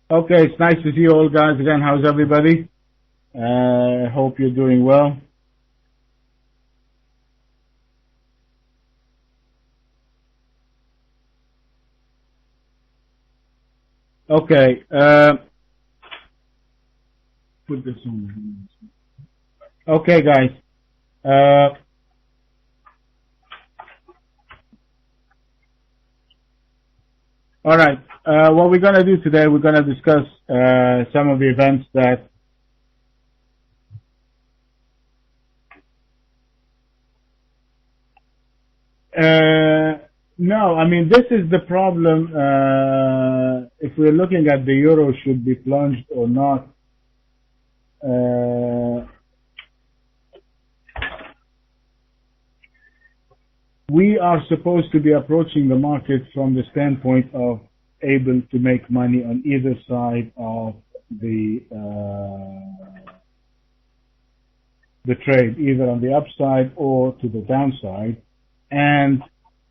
Okay, it's nice to see you all guys again. How's everybody? Hope you're doing well. Okay, put this on. Okay, guys. All right. What we're going to do today, we're going to discuss some of the events that no, I mean, this is the problem. If we're looking at the euro should be plunged or not, we are supposed to be approaching the market from the standpoint of able to make money on either side of the trade, either on the upside or to the downside. And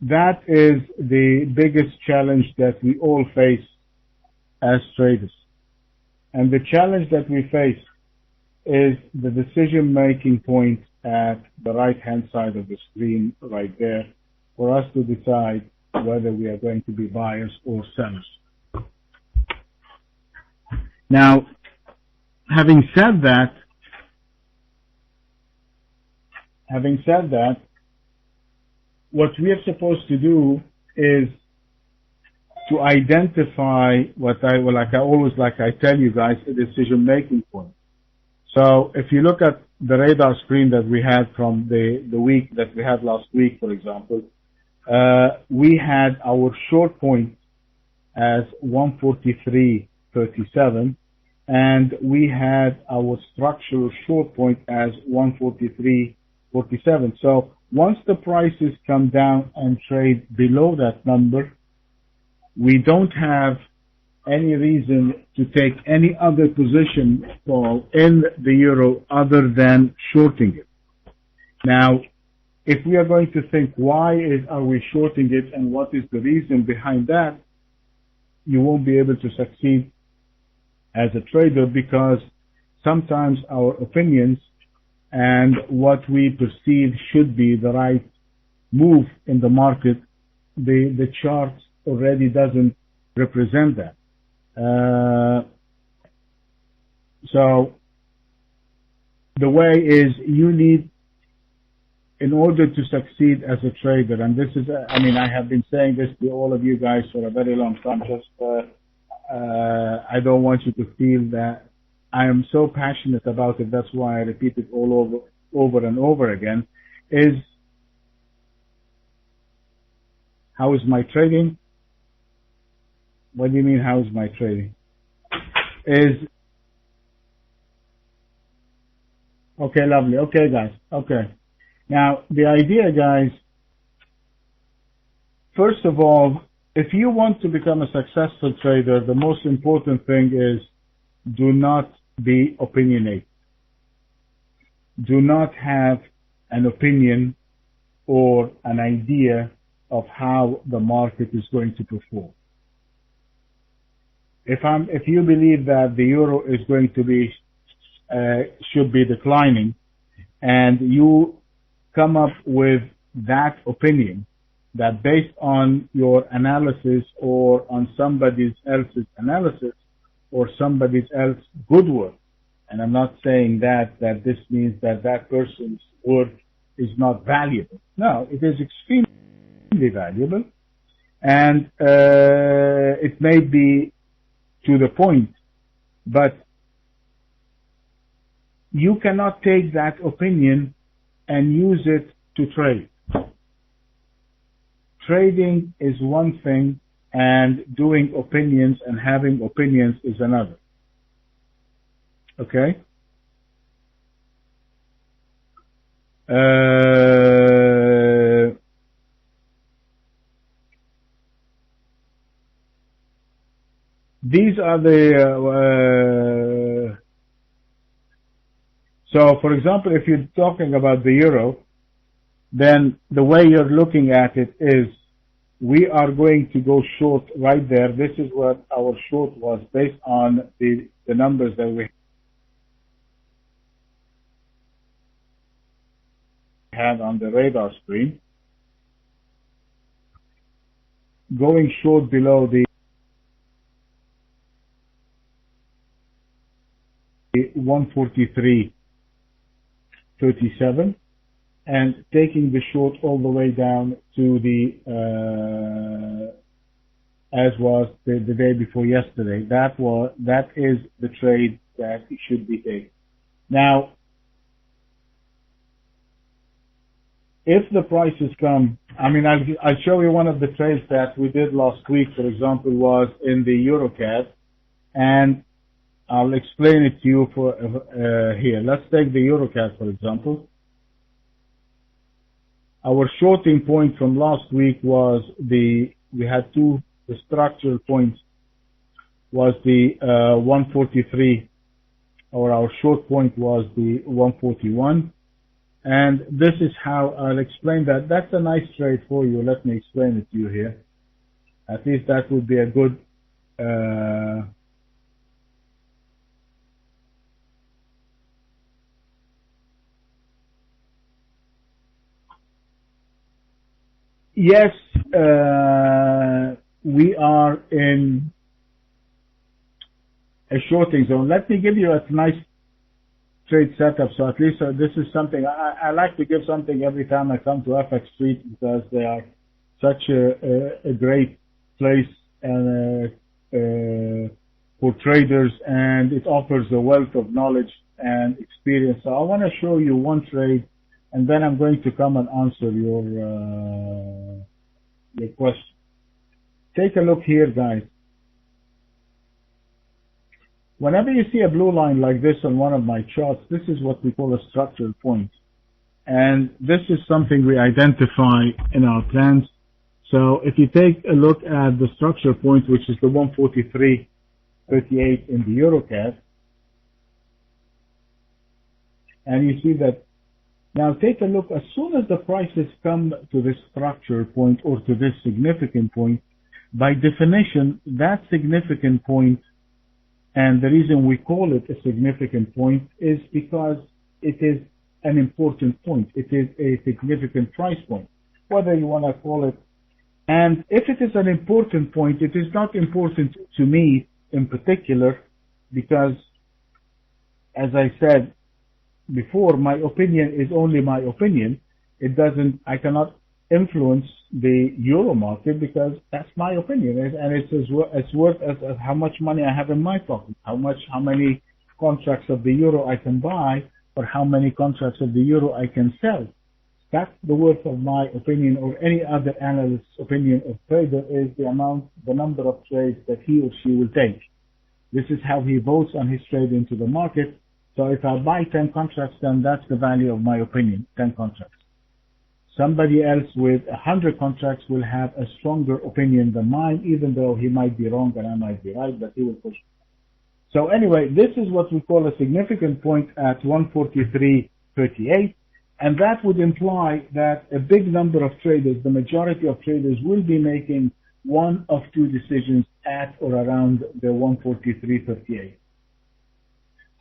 that is the biggest challenge that we all face as traders. And the challenge that we face is the decision-making point at the right-hand side of the screen right there for us to decide whether we are going to be buyers or sellers. Now, having said that, what we are supposed to do is to identify what I tell you guys, a decision-making point. So if you look at the radar screen that we had from the week that we had last week, for example, we had our short point as 143.37, and we had our structural short point as 143.47. So once the prices come down and trade below that number, we don't have any reason to take any other position in the euro other than shorting it. Now, if we are going to think are we shorting it and what is the reason behind that, you won't be able to succeed as a trader, because sometimes our opinions and what we perceive should be the right move in the market, the chart already doesn't represent that. So the way is, you need, in order to succeed as a trader, and this is, I have been saying this to all of you guys for a very long time, I don't want you to feel that I am so passionate about it, that's why I repeat it all over and over again, is how is my trading? What do you mean, how is my trading? Okay, lovely. Okay, guys. Okay. Now, the idea, guys, first of all, if you want to become a successful trader, the most important thing is do not be opinionated. Do not have an opinion or an idea of how the market is going to perform. If you believe that the euro is going to be, should be declining, and you come up with that opinion, that based on your analysis or on somebody else's analysis or somebody else's good work, and I'm not saying that this means that person's work is not valuable. No, it is extremely valuable, and it may be to the point, but you cannot take that opinion and use it to trade. Trading is one thing, and doing opinions and having opinions is another. Okay? These are the so for example, if you're talking about the euro, then the way you're looking at it is we are going to go short right there. This is what our short was based on the numbers that we had on the radar screen. Going short below the 143.37 and taking the short all the way down to the as was the day before yesterday. That is the trade that should be taken. Now, if the prices come, I'll show you one of the trades that we did last week, for example, was in the EuroCAD, and I'll explain it to you for here. Let's take the EuroCAD, for example. Our shorting point from last week was we had the structural points was the 143, or our short point was the 141. And this is how I'll explain that. That's a nice trade for you. Let me explain it to you here. At least that would be a good yes, we are in a shorting zone. Let me give you a nice trade setup. So at least this is something I like to give something every time I come to FX Street, because they are such a great place and for traders, and it offers a wealth of knowledge and experience. So I want to show you one trade, and then I'm going to come and answer your question. Take a look here, guys. Whenever you see a blue line like this on one of my charts, this is what we call a structural point. And this is something we identify in our plans. So if you take a look at the structural point, which is the 143.38 in the EuroCAD, and you see that, now take a look, as soon as the prices come to this structural point or to this significant point, by definition, that significant point, and the reason we call it a significant point is because it is an important point. It is a significant price point, whether you want to call it. And if it is an important point, it is not important to me in particular, because, as I said before, my opinion is only my opinion. I cannot influence the euro market, because that's my opinion, and it's worth as how much money I have in my pocket, how many contracts of the euro I can buy, or how many contracts of the euro I can sell. That's the worth of my opinion, or any other analyst's opinion of trader, is the number of trades that he or she will take. This is how he votes on his trade into the market. So if I buy 10 contracts, then that's the value of my opinion, 10 contracts. Somebody else with 100 contracts will have a stronger opinion than mine, even though he might be wrong and I might be right, but he will push. So anyway, this is what we call a significant point at 143.38, and that would imply that a big number of traders, the majority of traders, will be making one of two decisions at or around the 143.38.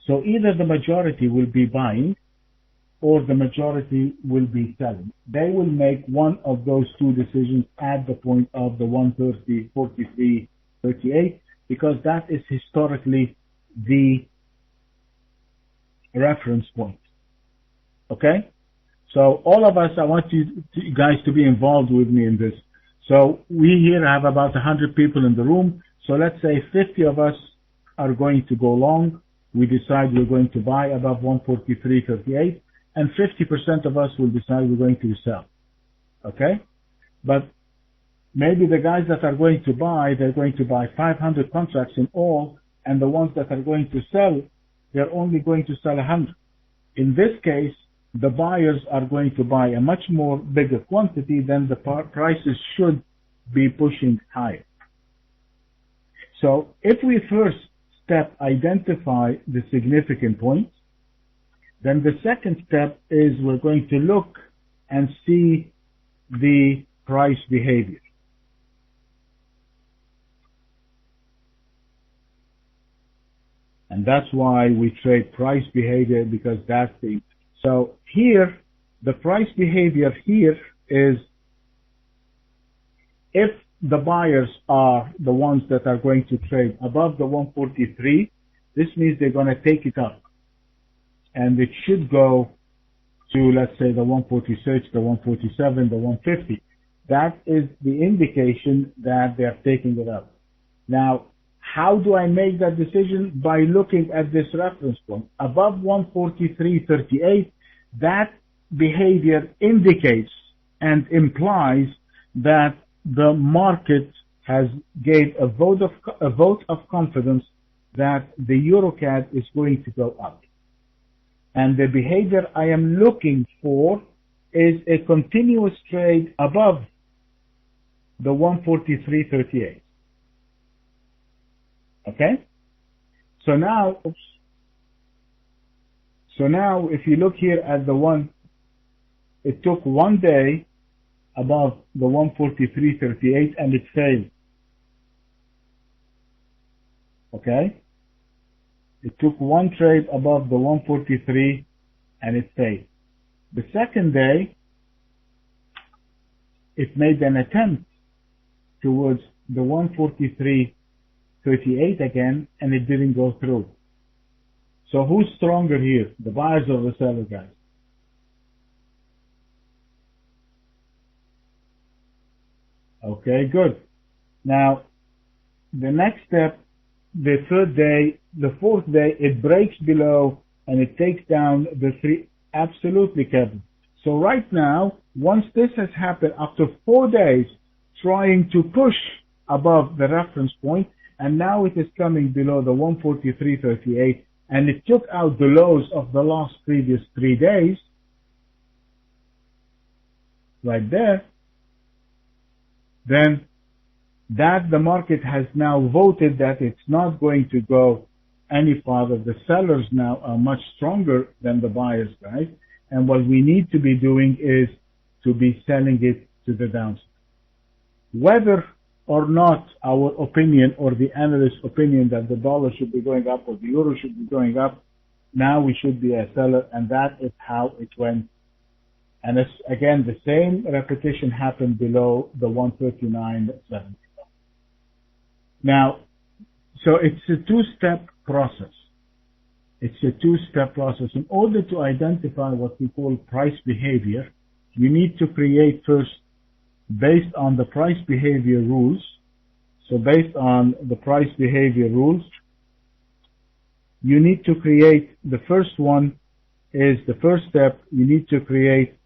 So either the majority will be buying, or the majority will be selling. They will make one of those two decisions at the point of the 143.38, because that is historically the reference point. Okay? So all of us, I want you guys to be involved with me in this. So we here have about 100 people in the room. So let's say 50 of us are going to go long. We decide we're going to buy above 143.38. And 50% of us will decide we're going to sell. Okay? But maybe the guys that are going to buy, they're going to buy 500 contracts in all, and the ones that are going to sell, they're only going to sell 100. In this case, the buyers are going to buy a much more bigger quantity, then the prices should be pushing higher. So if we first step identify the significant points, then the second step is we're going to look and see the price behavior. And that's why we trade price behavior, because that's the... So here, the price behavior here is if the buyers are the ones that are going to trade above the 143, this means they're going to take it up. And it should go to, let's say, the 146, the 147, the 150. That is the indication that they're taking it up. Now, how do I make that decision? By looking at this reference point. Above 143.38, that behavior indicates and implies that the market has gave a vote of confidence that the EuroCAD is going to go up. And the behavior I am looking for is a continuous trade above the 143.38. Okay? So now if you look here at the one, it took 1 day above the 143.38 and it failed. Okay? It took one trade above the 143 and it failed. The second day, it made an attempt towards the 143.38 again, and it didn't go through. So who's stronger here, the buyers or the seller, guys? Okay, good. Now, the next step, the third day, the fourth day, it breaks below and it takes down the three. Absolutely, Kevin. So right now, once this has happened, after 4 days trying to push above the reference point, and now it is coming below the 143.38, and it took out the lows of the last previous 3 days, right there, then that the market has now voted that it's not going to go any farther. The sellers now are much stronger than the buyers, guys. And what we need to be doing is to be selling it to the downside. Whether or not our opinion or the analyst's opinion that the dollar should be going up or the euro should be going up, now we should be a seller, and that is how it went. And it's, again, the same repetition happened below the 139.70. Now, so it's a two-step process. It's a two-step process. In order to identify what we call price behavior, you need to create first, based on the price behavior rules. So based on the price behavior rules, you need to create, the first one is the first step, you need to create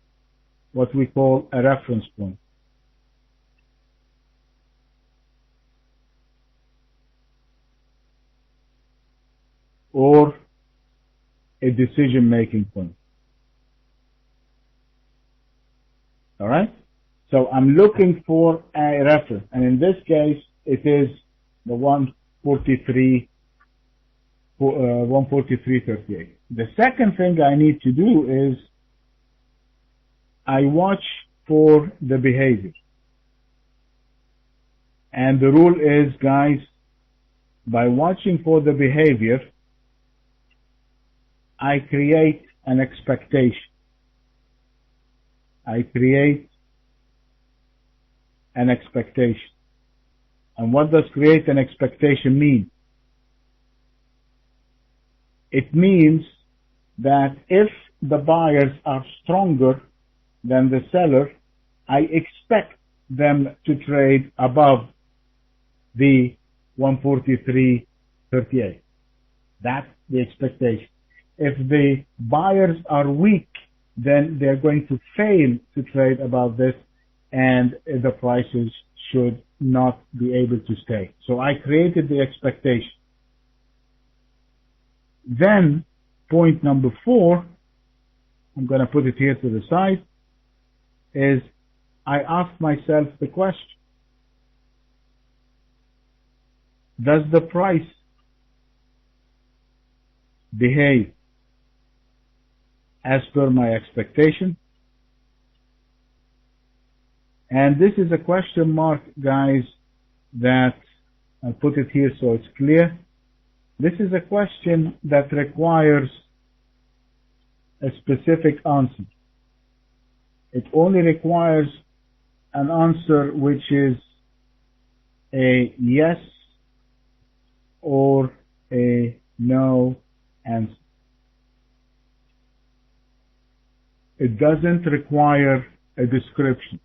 what we call a reference point. Or a decision-making point. All right? So I'm looking for a reference, and in this case, it is the 143.38. The second thing I need to do is I watch for the behavior. And the rule is, guys, by watching for the behavior, I create an expectation. I create an expectation. And what does create an expectation mean? It means that if the buyers are stronger than the seller, I expect them to trade above the 143.38. That's the expectation. If the buyers are weak, then they're going to fail to trade above this, and the prices should not be able to stay. So I created the expectation. Then, point number 4, I'm going to put it here to the side, is I ask myself the question: does the price behave as per my expectation? And this is a question mark, guys, that I'll put it here so it's clear. This is a question that requires a specific answer. It only requires an answer which is a yes or a no answer. It doesn't require a description.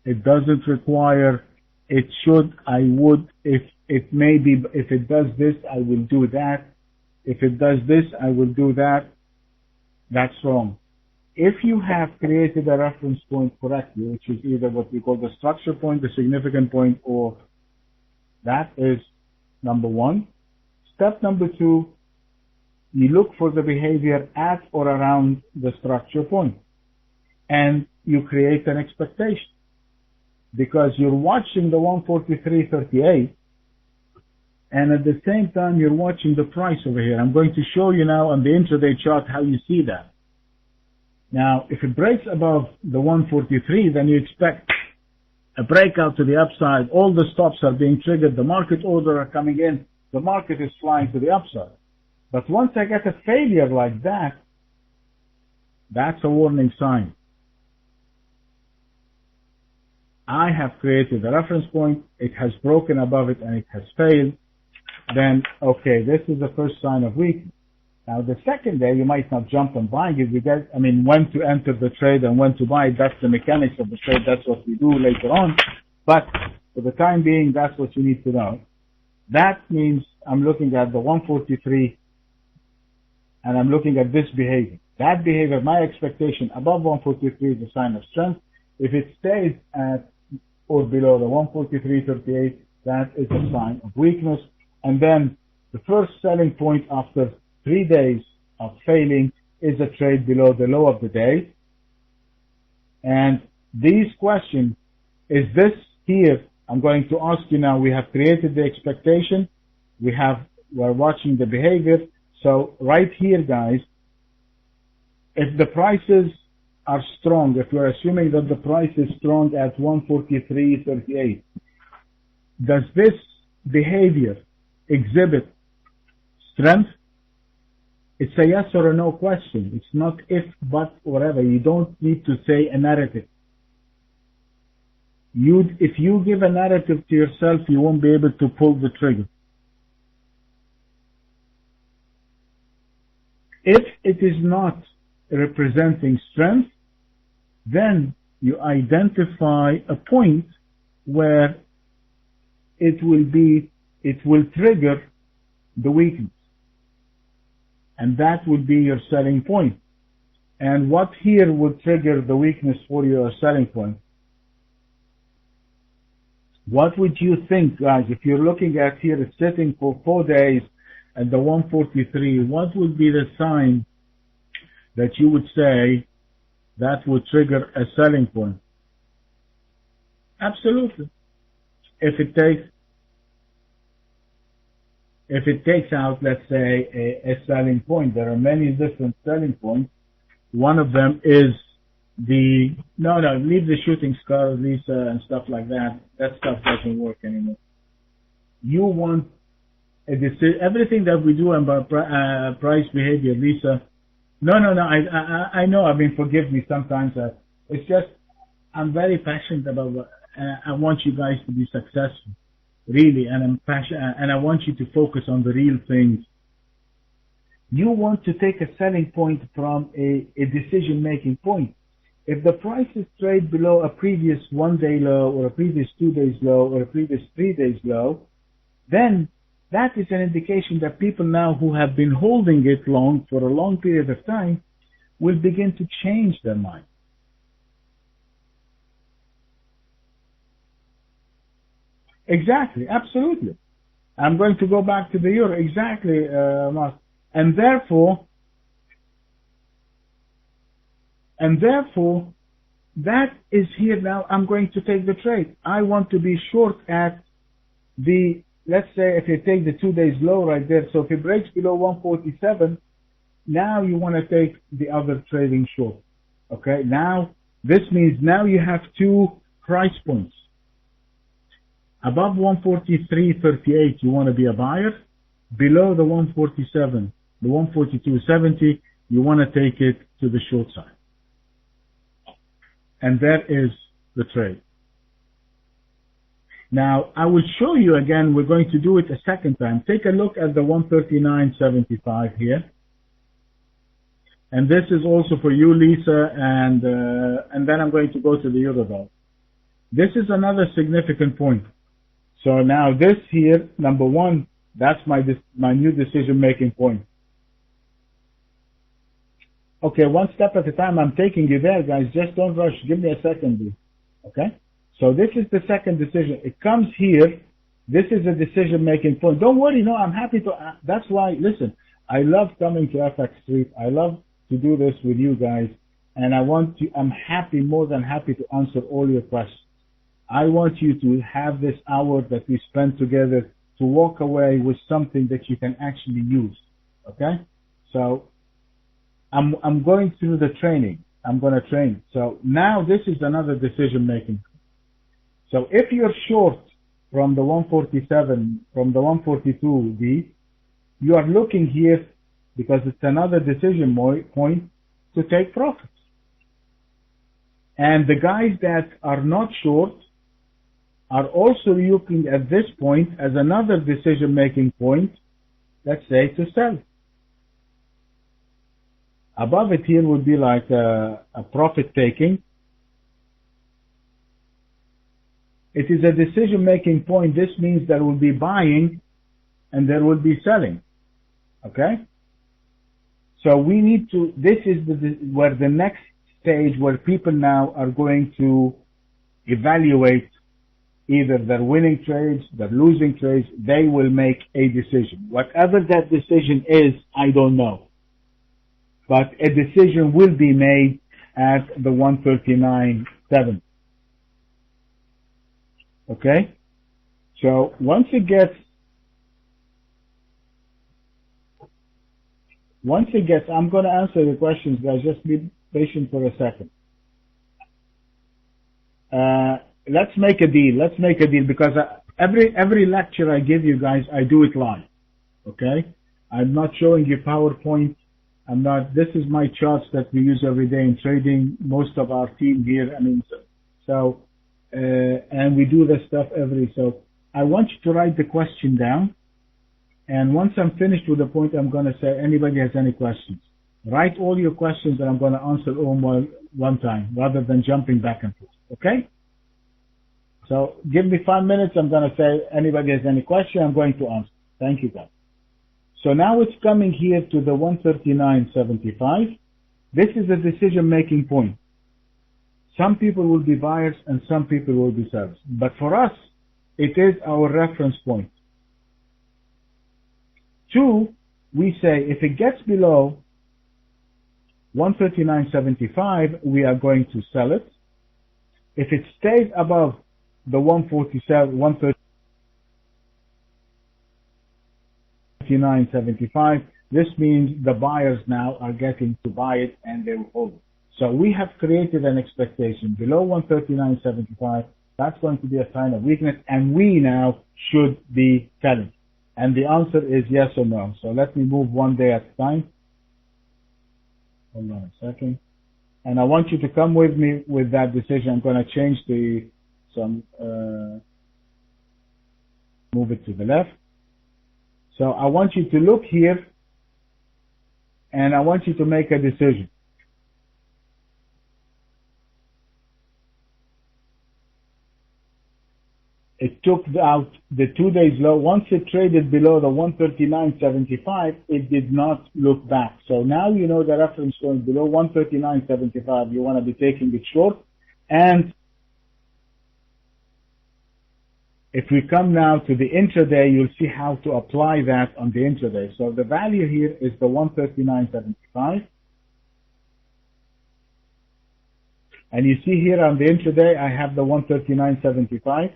It doesn't require it should, I would, if it may be, if it does this, I will do that. If it does this, I will do that. That's wrong. If you have created a reference point correctly, which is either what we call the structure point, the significant point, or that is number one. Step number two, you look for the behavior at or around the structure point. And you create an expectation. Because you're watching the 143.38 and at the same time you're watching the price over here. I'm going to show you now on the intraday chart how you see that. Now, if it breaks above the 143, then you expect a breakout to the upside. All the stops are being triggered. The market order are coming in. The market is flying to the upside. But once I get a failure like that, that's a warning sign. I have created a reference point, it has broken above it and it has failed, then, okay, this is the first sign of weakness. Now, the second day, you might not jump on buying it. When to enter the trade and when to buy it, that's the mechanics of the trade. That's what we do later on. But for the time being, that's what you need to know. That means I'm looking at the 143 and I'm looking at this behavior. That behavior, my expectation above 143 is a sign of strength. If it stays at or below the 143.38, that is a sign of weakness. And then the first selling point after 3 days of failing is a trade below the low of the day. And these questions, is this here? I'm going to ask you now, we have created the expectation. We're watching the behavior. So right here, guys, if the prices are strong, if we're assuming that the price is strong at 143.38, does this behavior exhibit strength? It's a yes or a no question. It's not if, but, whatever. You don't need to say a narrative. If you give a narrative to yourself, you won't be able to pull the trigger. If it is not representing strength, then you identify a point where it will trigger the weakness. And that would be your selling point. And what here would trigger the weakness for your selling point? What would you think, guys, if you're looking at here, it's sitting for 4 days at the 143, what would be the sign that you would say that would trigger a selling point? Absolutely. If it takes out, let's say, a selling point, there are many different selling points. One of them is leave the shooting star, Lisa, and stuff like that. That stuff doesn't work anymore. You want a decision. Everything that we do about price behavior, Lisa. No, I know. Forgive me sometimes. It's just, I'm very passionate about what, I want you guys to be successful. Really, and I'm passionate, and I want you to focus on the real things. You want to take a selling point from a decision-making point. If the prices trade below a previous 1 day low, or a previous 2 days low, or a previous 3 days low, then that is an indication that people now who have been holding it long for a long period of time will begin to change their mind. Exactly, absolutely. I'm going to go back to the euro. Exactly, Mark. And therefore, that is here now. I'm going to take the trade. I want to be short at the, let's say, if you take the 2 days low right there. So if it breaks below 147, now you want to take the other trading short. Okay, now this means now you have 2 price points. Above 143.38, you want to be a buyer. below the 147, the 142.70, you want to take it to the short side. And that is the trade. Now, I will show you again, we're going to do it a second time. Take a look at the 139.75 here. And this is also for you, Lisa, and then I'm going to go to the Eurodollar. This is another significant point. So now this here, number one, that's my new decision-making point. Okay, one step at a time. I'm taking you there, guys. Just don't rush. Give me a second, please. Okay? So this is the second decision. It comes here. This is a decision-making point. Don't worry. No, I'm happy to. That's why, listen, I love coming to FX Street. I love to do this with you guys. And I'm happy, more than happy to answer all your questions. I want you to have this hour that we spend together to walk away with something that you can actually use. Okay? So I'm going through the training. I'm going to train. So now this is another decision making. So if you're short from the 147, from the 142B, you are looking here because it's another decision point to take profits. And the guys that are not short are also looking at this point as another decision-making point, let's say, to sell. Above it here would be like a profit-taking. It is a decision-making point. This means there will be buying and there will be selling. Okay? So we need to, this is where the next stage where people now are going to evaluate either they're winning trades, they're losing trades, they will make a decision. Whatever that decision is, I don't know. But a decision will be made at the 139.7. Okay? So once it gets, I'm going to answer the questions, guys. Just be patient for a second. Let's make a deal. Because every lecture I give you guys, I do it live. Okay? I'm not showing you PowerPoint. This is my charts that we use every day in trading. Most of our team here, and we do this stuff so I want you to write the question down. And once I'm finished with the point, I'm going to say, anybody has any questions? Write all your questions and I'm going to answer all one time rather than jumping back and forth. Okay? So give me 5 minutes. I'm going to say, anybody has any question? I'm going to answer. Thank you, guys. So now it's coming here to the 139.75. This is a decision-making point. Some people will be buyers and some people will be sellers. But for us, it is our reference point. 2, we say if it gets below 139.75, we are going to sell it. If it stays above the 139.75, this means the buyers now are getting to buy it and they will hold it. So we have created an expectation below 139.75. That's going to be a sign of weakness, and we now should be selling. And the answer is yes or no. So let me move one day at a time. Hold on a second. And I want you to come with me with that decision. I'm going to change move it to the left. So I want you to look here and I want you to make a decision. It took out the 2 days low. Once it traded below the 139.75, it did not look back. So now you know the reference point below 139.75. You want to be taking it short. And if we come now to the intraday, you'll see how to apply that on the intraday. So the value here is the 139.75. And you see here on the intraday, I have the 139.75.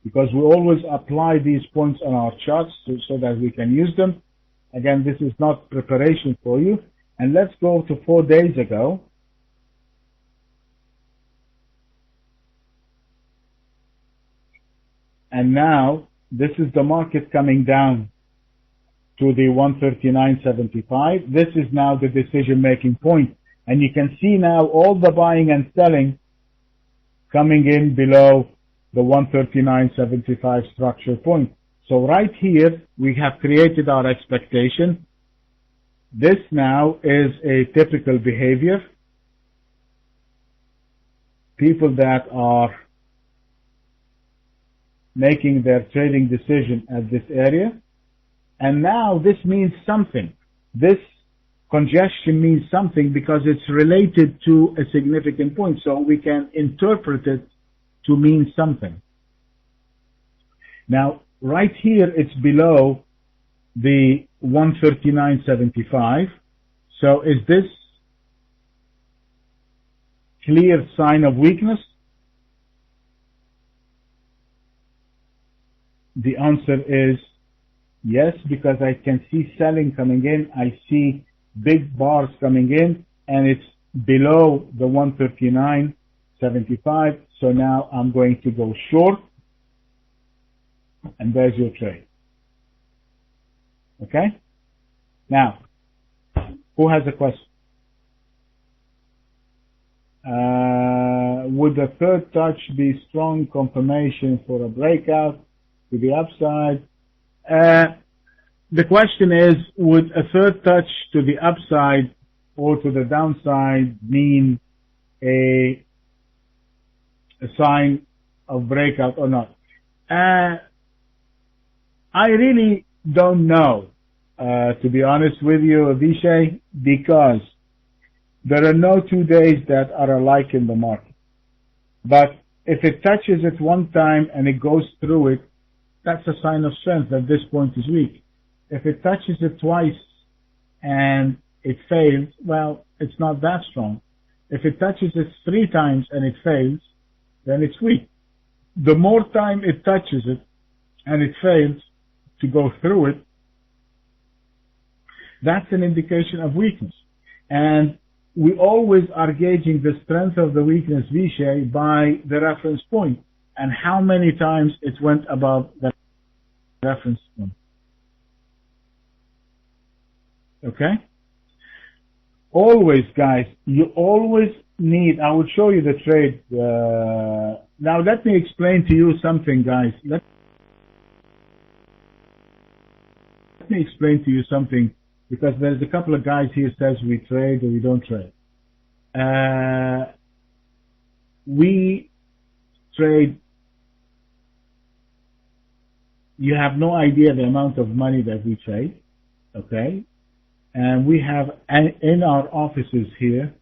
Because we always apply these points on our charts so that we can use them. Again, this is not preparation for you. And let's go to 4 days ago. And now, this is the market coming down to the 139.75. This is now the decision-making point. And you can see now all the buying and selling coming in below the 139.75 structure point. So right here, we have created our expectation. This now is a typical behavior. People that are making their trading decision at this area. And now this means something. This congestion means something because it's related to a significant point. So we can interpret it to mean something. Now, right here, it's below the 139.75. So is this clear sign of weakness? The answer is yes, because I can see selling coming in. I see big bars coming in, and it's below the 139.75. So now I'm going to go short, and there's your trade. Okay? Now, who has a question? Would the third touch be strong confirmation for a breakout to the upside? The question is, would a third touch to the upside or to the downside mean a sign of breakout or not? I really don't know, to be honest with you, Avishai, because there are no 2 days that are alike in the market. But if it touches it one time and it goes through it, that's a sign of strength that this point is weak. If it touches it twice and it fails, well, it's not that strong. If it touches it 3 times and it fails, then it's weak. The more time it touches it and it fails to go through it, that's an indication of weakness. And we always are gauging the strength of the weakness, Vishay, by the reference point and how many times it went above the reference point. Okay? Always, guys, you always need, I will show you the trade. Now let me explain to you something, guys. Let me explain to you something, because there's a couple of guys here says we trade or we don't trade. We trade. You have no idea the amount of money that we trade, okay? And we have in our offices here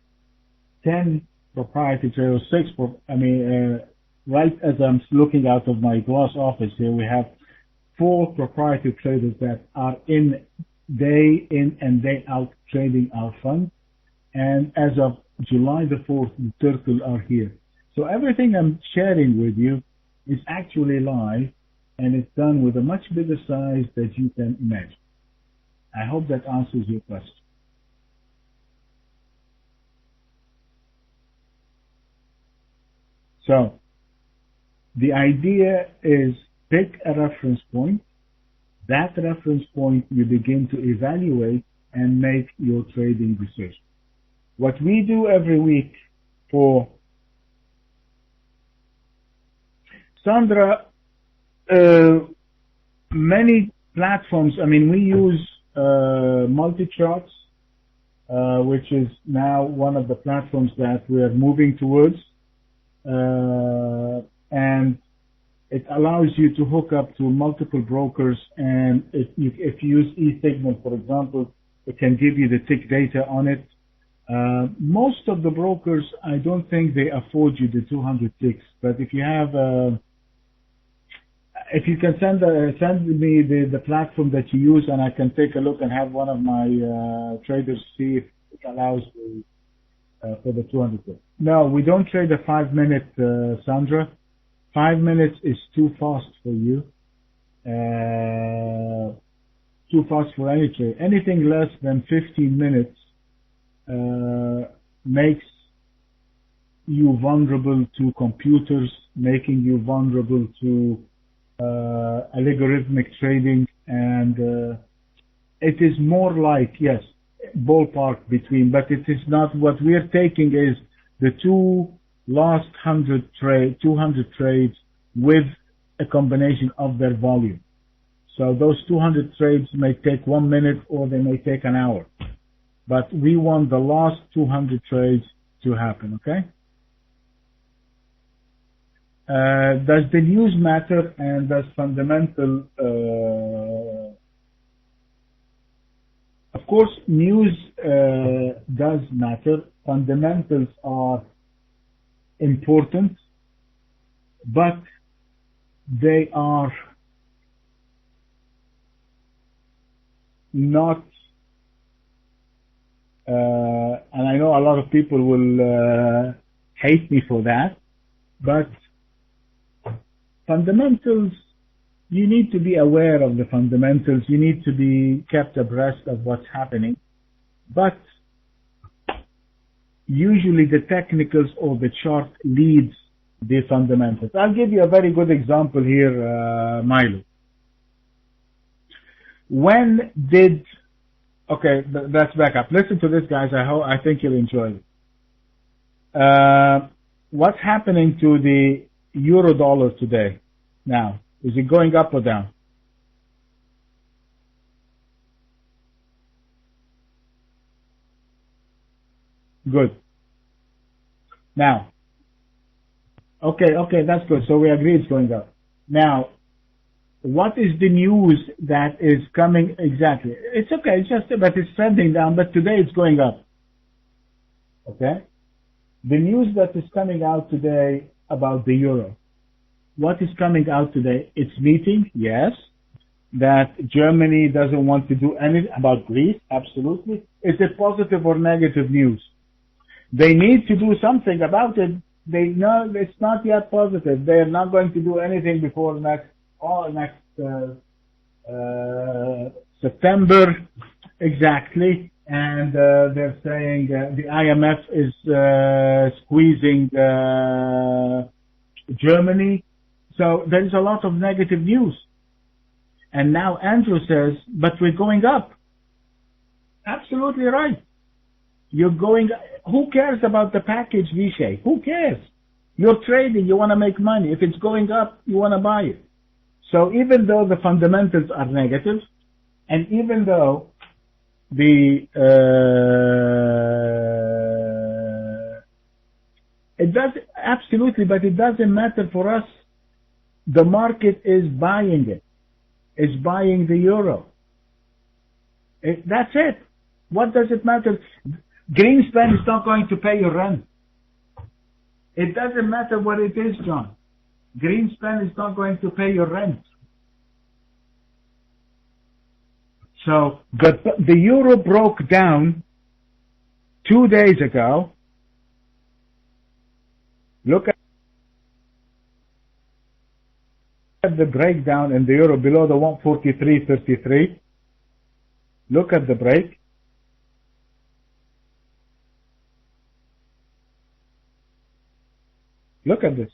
10 proprietary traders, right as I'm looking out of my glass office here, we have 4 proprietary traders that are day in and day out trading our fund. And as of July the 4th, the Turtle are here. So everything I'm sharing with you is actually live, and it's done with a much bigger size that you can imagine. I hope that answers your question. So, the idea is pick a reference point. That reference point you begin to evaluate and make your trading decision. What we do every week for Sandra, many platforms, we use multi-charts, which is now one of the platforms that we are moving towards, and it allows you to hook up to multiple brokers, and if you use eSignal, for example, it can give you the tick data on it. Most of the brokers, I don't think they afford you the 200 ticks, but if you have if you can send me the platform that you use, and I can take a look and have one of my traders see if it allows for the 200 ticks. No, we don't trade a 5-minute, Sandra. 5 minutes is too fast for you. Too fast for any trade. Anything less than 15 minutes makes you vulnerable to computers, making you vulnerable to algorithmic trading, and it is more like, yes, ballpark between, but it is not. What we're taking is the last 200 trades with a combination of their volume. So those 200 trades may take 1 minute or they may take an hour. But we want the last 200 trades to happen, okay? Does the news matter, and does fundamental... of course, news does matter. Fundamentals are important, but they are not, and I know a lot of people will hate me for that, but fundamentals, you need to be aware of the fundamentals, you need to be kept abreast of what's happening, but usually the technicals or the chart leads the fundamentals. I'll give you a very good example here, Milo. When did, okay, let's back up. Listen to this, guys. I think you'll enjoy it. What's happening to the euro dollar today now? Is it going up or down? Good. Now, okay, that's good. So we agree it's going up. Now, what is the news that is coming exactly? It's okay, it's just, but it's trending down, but today it's going up. Okay? The news that is coming out today about the euro. What is coming out today? It's meeting, yes. That Germany doesn't want to do anything about Greece, absolutely. Is it positive or negative news? They need to do something about it. They know it's not yet positive. They are not going to do anything before next September, exactly. And they're saying the IMF is squeezing Germany. So there is a lot of negative news. And now Andrew says, but we're going up. Absolutely right. You're going, who cares about the package V-shape? Who cares? You're trading, you want to make money. If it's going up, you want to buy it. So even though the fundamentals are negative, and even though the it does absolutely, but it doesn't matter for us. The market is buying it. It's buying the euro. That's it. What does it matter? Greenspan is not going to pay your rent. It doesn't matter what it is, John. Greenspan is not going to pay your rent. So the euro broke down 2 days ago. Look at the breakdown in the euro below the 143.33. Look at the break. Look at this.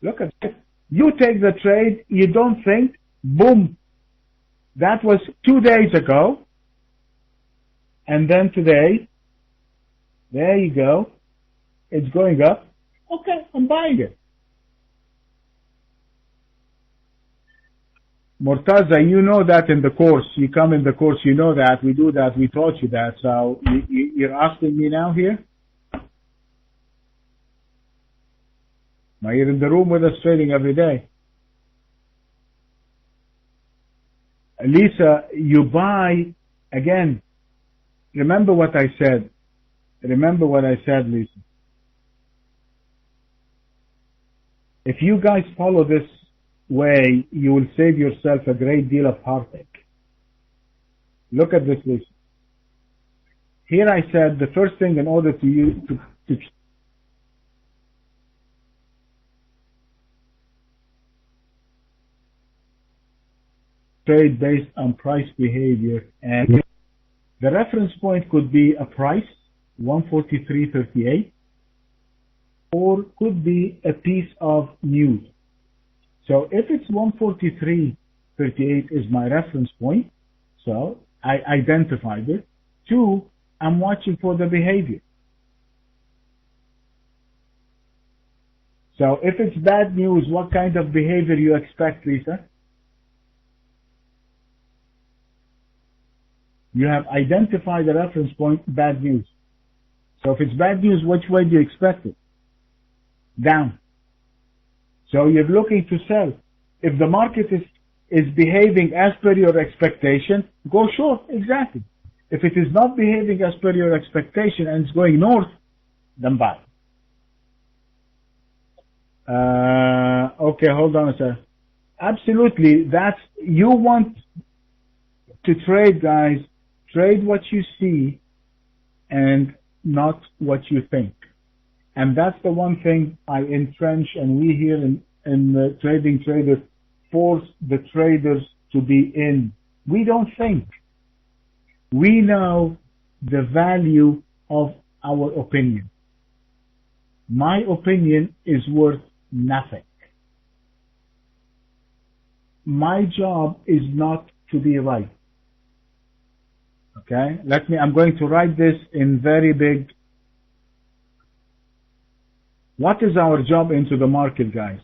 Look at it. You take the trade, you don't think, boom. That was 2 days ago. And then today, there you go. It's going up. Okay, I'm buying it. Murtaza, you know that in the course. You come in the course, you know that. We do that. We taught you that. So you're asking me now here? Now you're in the room with us trading every day. Lisa, you buy, again, remember what I said. Remember what I said, Lisa. If you guys follow this way, you will save yourself a great deal of heartache. Look at this, Lisa. Here I said the first thing in order to use to trade based on price behavior, and the reference point could be a price 143.38, or could be a piece of news. So if it's 143.38 is my reference point, So I identified it. 2, I'm watching for the behavior. So if it's bad news, what kind of behavior you expect, Lisa? You have identified the reference point, bad news. So if it's bad news, which way do you expect it? Down. So you're looking to sell. If the market is behaving as per your expectation, go short, exactly. If it is not behaving as per your expectation and it's going north, then buy. Okay, hold on a second. Absolutely, you want to trade, guys. Trade what you see and not what you think. And that's the one thing I entrench, and we here in the Trading Traders force the traders to be in. We don't think. We know the value of our opinion. My opinion is worth nothing. My job is not to be right. Okay? I'm going to write this in very big. What is our job into the market, guys?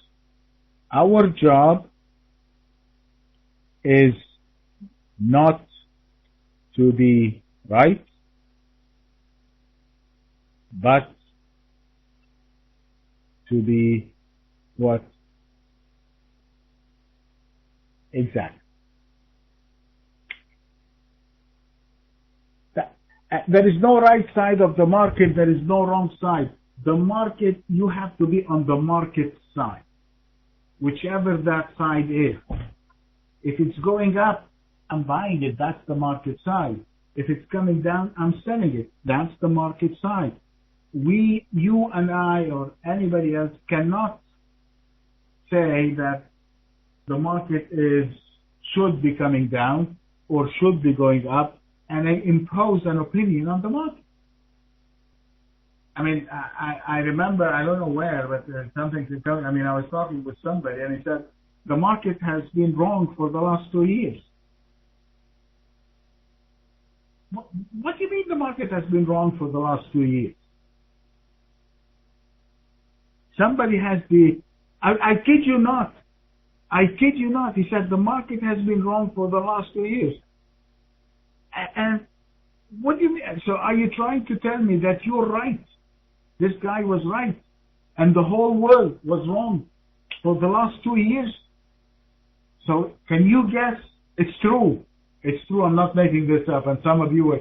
Our job is not to be right, but to be what? Exact. There is no right side of the market, there is no wrong side. The market, you have to be on the market side, whichever that side is. If it's going up, I'm buying it, that's the market side. If it's coming down, I'm selling it, that's the market side. You and I or anybody else cannot say that the market should be coming down or should be going up and impose an opinion on the market. I mean, I remember, I don't know where, but something to tell. I mean, I was talking with somebody and he said, the market has been wrong for the last 2 years. What do you mean the market has been wrong for the last 2 years? Somebody has I kid you not. I kid you not. He said the market has been wrong for the last 2 years. And what do you mean? So are you trying to tell me that you're right? This guy was right. And the whole world was wrong for the last 2 years? So can you guess? It's true. It's true. I'm not making this up. And some of you are.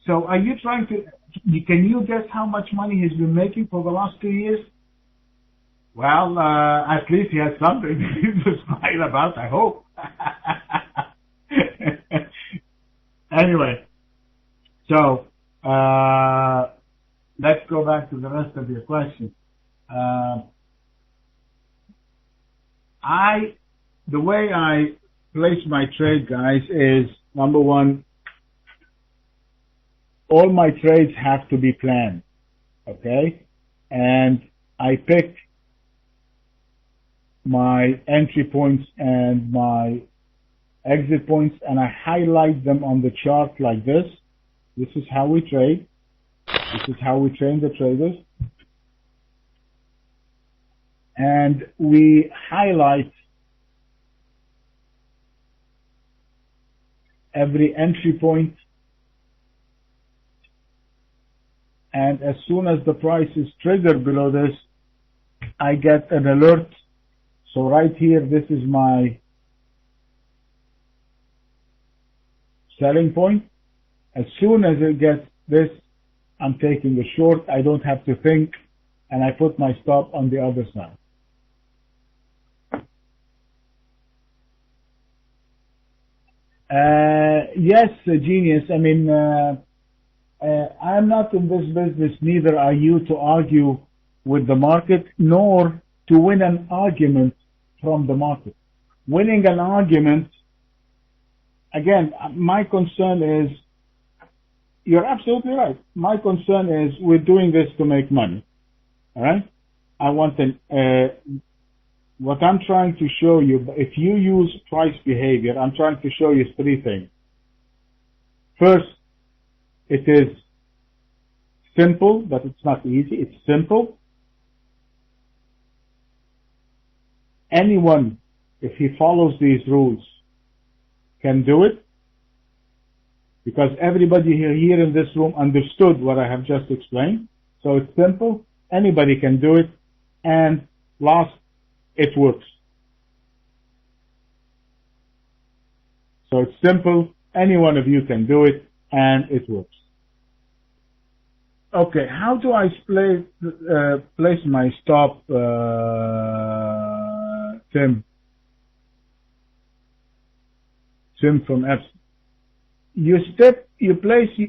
So are you trying to, can you guess how much money he's been making for the last 2 years? Well, at least he has something to smile about, I hope. Anyway, so let's go back to the rest of your question. The way I place my trade, guys, is number one, all my trades have to be planned, okay? And I pick my entry points and my exit points and I highlight them on the chart like this. This is how we trade. This is how we train the traders. And we highlight every entry point, and as soon as the price is triggered below this, I get an alert. So right here, this is my selling point. As soon as it gets this, I'm taking a short. I don't have to think, and I put my stop on the other side. Yes, genius. I mean, I'm not in this business, neither are you, to argue with the market, nor to win an argument from the market. Winning an argument, again, my concern is, you're absolutely right. My concern is we're doing this to make money. All right? What I'm trying to show you, if you use price behavior, I'm trying to show you three things. First, it is simple, but it's not easy. It's simple. Anyone, if he follows these rules, can do it, because everybody here in this room understood what I have just explained. So it's simple. Anybody can do it. And last, it works. So it's simple. Any one of you can do it, and it works. Okay, how do I place my stop, Tim? Tim from Epson. You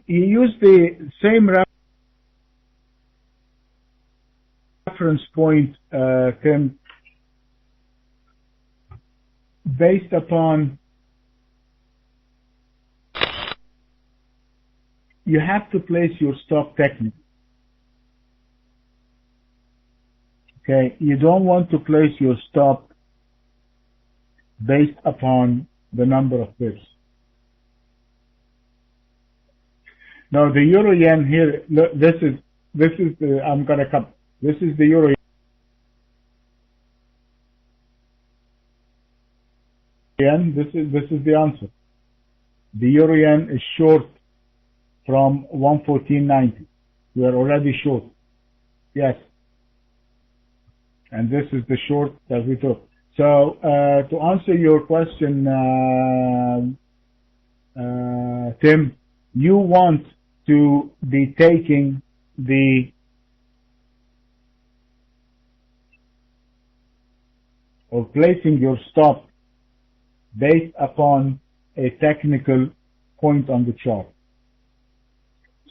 use the same reference point, Tim, based upon, you have to place your stop technically. Okay, you don't want to place your stop based upon the number of pips. Now the euro yen here, look, this is the, I'm gonna come. This is the euro yen. This is the answer. The euro yen is short from 114.90. We are already short. Yes. And this is the short that we took. So to answer your question, Tim, you want to be taking or placing your stop based upon a technical point on the chart.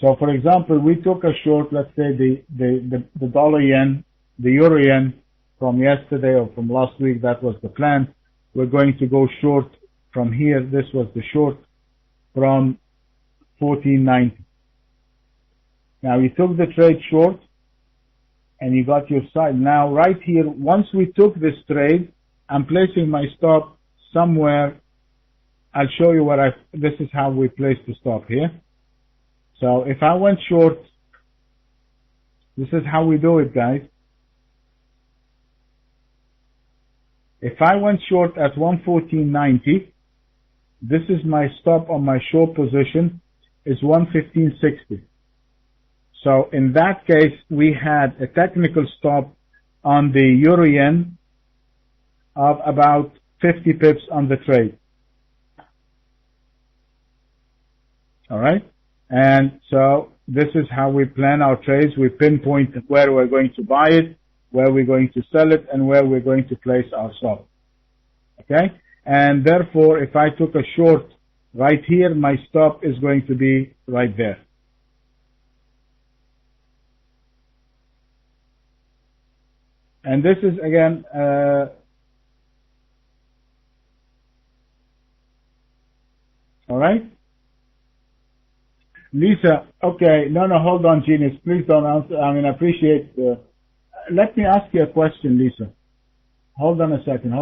So for example, we took a short, let's say the dollar yen, the euro yen from yesterday or from last week, that was the plan. We're going to go short from here. This was the short from 14.90. Now you took the trade short and you got your side. Now right here, once we took this trade, I'm placing my stop somewhere. I'll show you this is how we place the stop here. So if I went short, this is how we do it, guys. If I went short at 114.90, this is my stop on my short position, is 115.60. So in that case, we had a technical stop on the euro yen of about 50 pips on the trade. All right. And so this is how we plan our trades. We pinpoint where we're going to buy it, where we're going to sell it, and where we're going to place our stop. Okay? And therefore, if I took a short right here, my stop is going to be right there. And this is again, all right? Lisa, okay, no, hold on, Genius. Please don't answer. I mean, I appreciate. Let me ask you a question, Lisa. Hold on a second.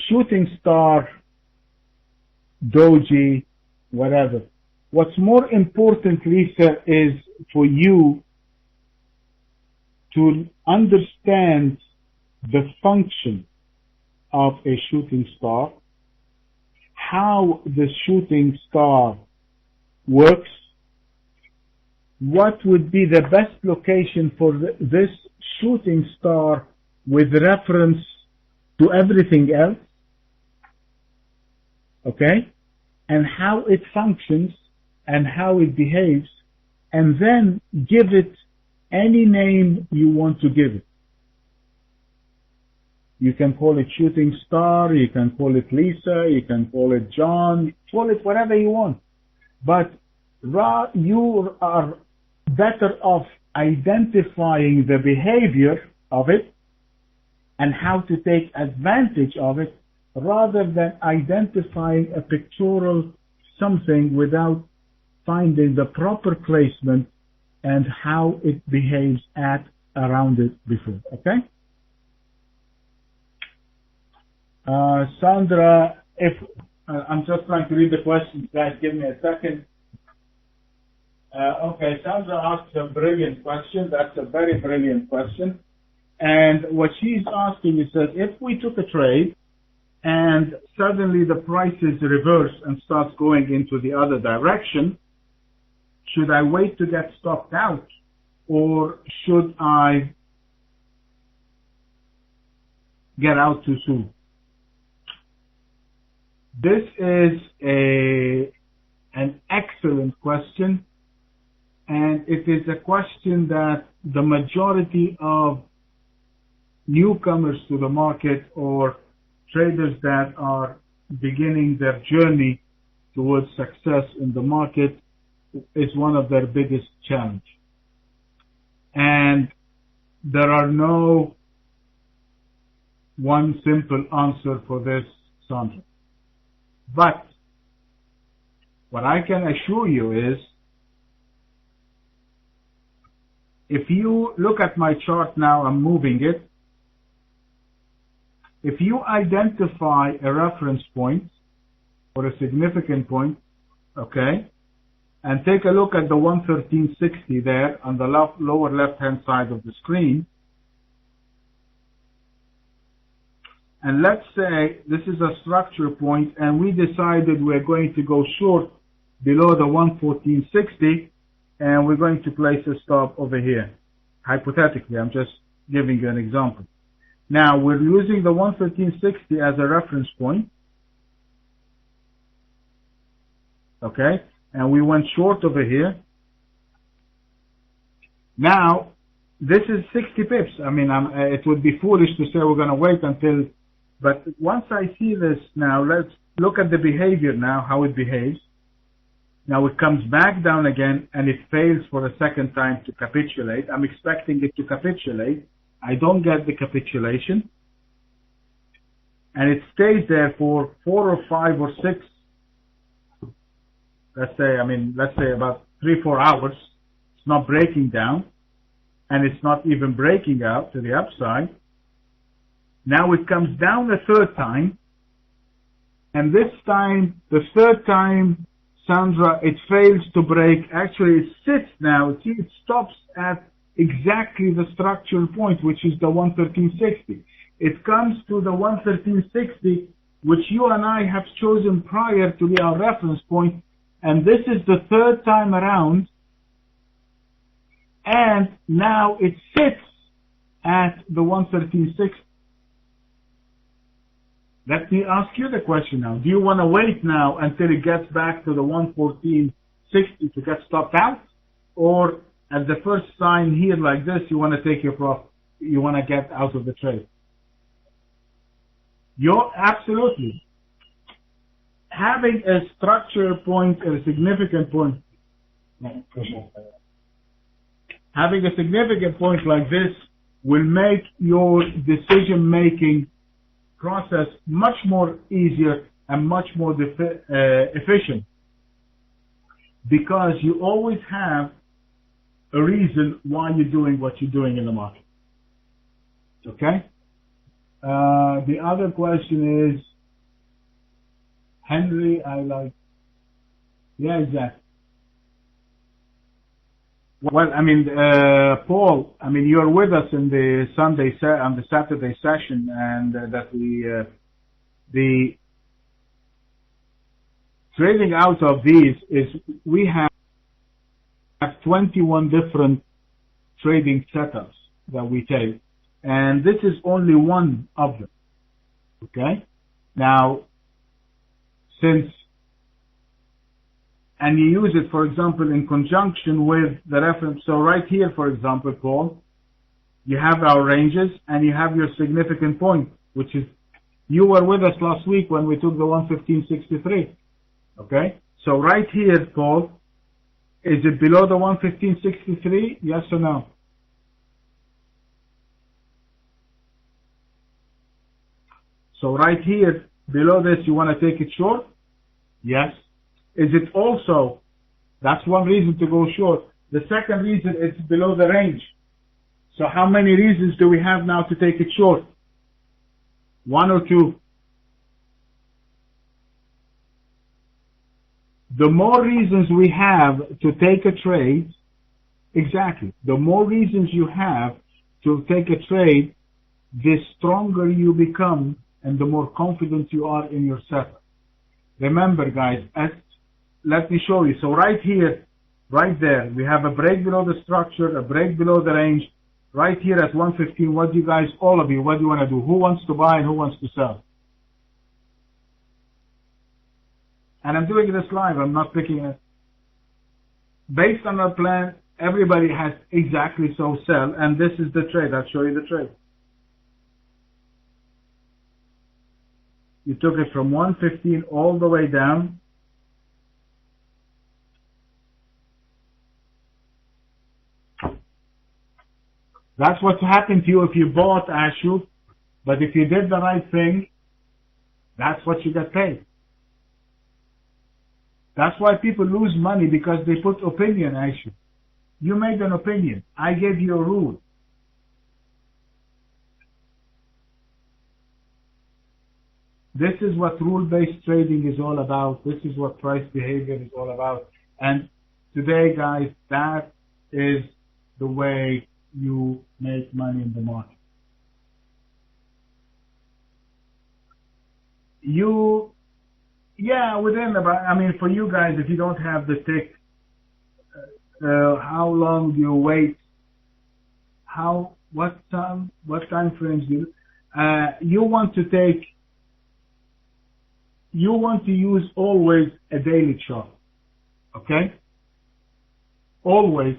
Shooting star, doji, whatever. What's more important, Lisa, is for you to understand the function of a shooting star, how the shooting star works, what would be the best location for this shooting star with reference to everything else, okay, and how it functions and how it behaves, and then give it any name you want to give it. You can call it shooting star, you can call it Lisa, you can call it John, call it whatever you want. But you are better off identifying the behavior of it and how to take advantage of it, rather than identifying a pictorial something without finding the proper placement and how it behaves around it before. Okay? Sandra, if I'm just trying to read the questions, guys, give me a second. Okay, Sandra asked a brilliant question. That's a very brilliant question. And what she's asking is that if we took a trade and suddenly the prices reverse and starts going into the other direction, should I wait to get stopped out, or should I get out too soon? This is an excellent question, and it is a question that the majority of newcomers to the market or traders that are beginning their journey towards success in the market is one of their biggest challenges. And there are no one simple answer for this, Sandra. But what I can assure you is, if you look at my chart now, I'm moving it. If you identify a reference point or a significant point, okay, and take a look at the 113.60 there on the lower left-hand side of the screen, and let's say this is a structure point and we decided we're going to go short below the 114.60 and we're going to place a stop over here. Hypothetically, I'm just giving you an example. Now, we're using the 113.60 as a reference point, okay, and we went short over here. Now, this is 60 pips. I mean, it would be foolish to say we're going to wait until, but once I see this now, let's look at the behavior now, how it behaves. Now it comes back down again and it fails for a second time to capitulate. I'm expecting it to capitulate. I don't get the capitulation, and it stays there for 4 or 5 or 6, let's say about 3-4 hours. It's not breaking down, and it's not even breaking out to the upside. Now it comes down a third time, and this time, the third time, Sandra, it fails to break. Actually, it sits now. It stops at exactly the structural point, which is the 113.60. It comes to the 113.60, which you and I have chosen prior to be our reference point, and this is the third time around, and now it sits at the 113.60. Let me ask you the question now. Do you want to wait now until it gets back to the 114.60 to get stopped out? Or at the first sign here like this, you want to take your profit? You want to get out of the trade? You're absolutely. Having a structure point and a significant point, having a significant point like this will make your decision-making process much more easier and much more efficient, because you always have a reason why you're doing what you're doing in the market. Okay? The other question is, Henry, yeah, exactly. Well, Paul, you're with us in the on the Saturday session, and that the trading out of these is, we have 21 different trading setups that we take, and this is only one of them. Okay? Now, and you use it, for example, in conjunction with the reference. So right here, for example, Paul, you have our ranges and you have your significant point, which is, you were with us last week when we took the 115.63. Okay? So right here, Paul, is it below the 115.63? Yes or no? So right here, below this, you want to take it short? Yes. Is it also, that's one reason to go short. The second reason, it's below the range. So how many reasons do we have now to take it short? 1 or 2? the more reasons we have to take a trade, exactly, the more reasons you have to take a trade, the stronger you become and the more confident you are in your setup. Remember, guys, let me show you. So right here, right there, we have a break below the structure, a break below the range. Right here at 115, what do you guys, all of you, what do you want to do? Who wants to buy and who wants to sell? And I'm doing this live, I'm not picking it. Based on our plan, everybody has exactly so sell, and this is the trade. I'll show you the trade. You took it from 115 all the way down. That's what's happened to you if you bought Ashu, but if you did the right thing, that's what you get paid. That's why people lose money, because they put opinion, Ashu. You made an opinion. I gave you a rule. This is what rule-based trading is all about. This is what price behavior is all about. And today, guys, that is the way you make money in the market. Within about, I mean, for you guys, if you don't have the tick, how long do you wait? What time frames do you want to use always a daily chart, okay? Always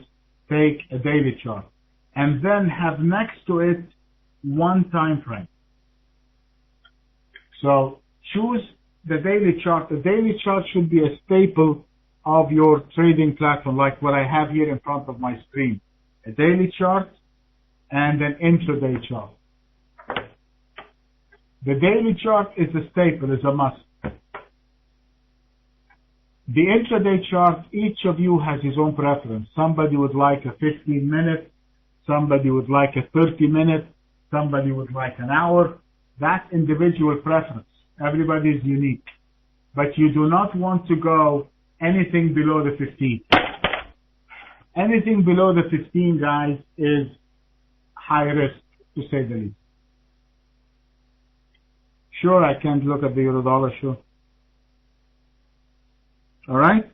take a daily chart, and then have next to it one time frame. So choose the daily chart. The daily chart should be a staple of your trading platform, like what I have here in front of my screen. A daily chart and an intraday chart. The daily chart is a staple, is a must. The intraday chart, each of you has his own preference. Somebody would like a 15-minute, somebody would like a 30-minute, somebody would like an hour. That's individual preference. Everybody is unique. But you do not want to go anything below the 15. Anything below the 15, guys, is high risk, to say the least. Sure, I can't look at the euro dollar, sure. All right?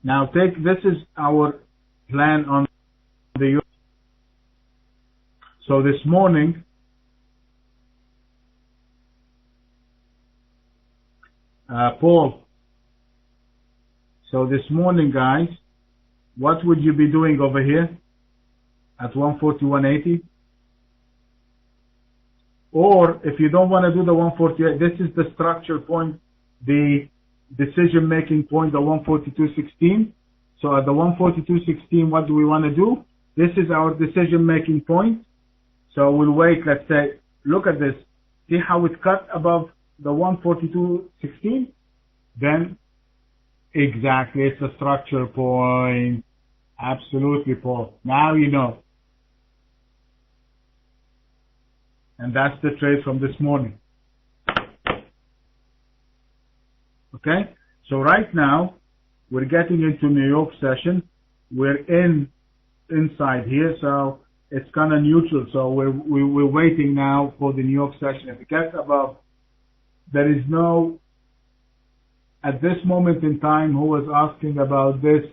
Now this is our plan on the euro. So this morning, Paul, so this morning, guys, what would you be doing over here at 141.80? Or if you don't want to do the 148, this is the structure point, the decision-making point, the 142.16. So at the 142.16, what do we want to do? This is our decision-making point. So we'll wait, let's say, look at this. See how it cut above the 142.16? Then, exactly, it's a structure point. Absolutely, Paul. Now you know. And that's the trade from this morning. Okay? So right now, we're getting into New York session. We're inside here, so it's kind of neutral. So we're waiting now for the New York session. If it gets above, there is no, at this moment in time, who was asking about this?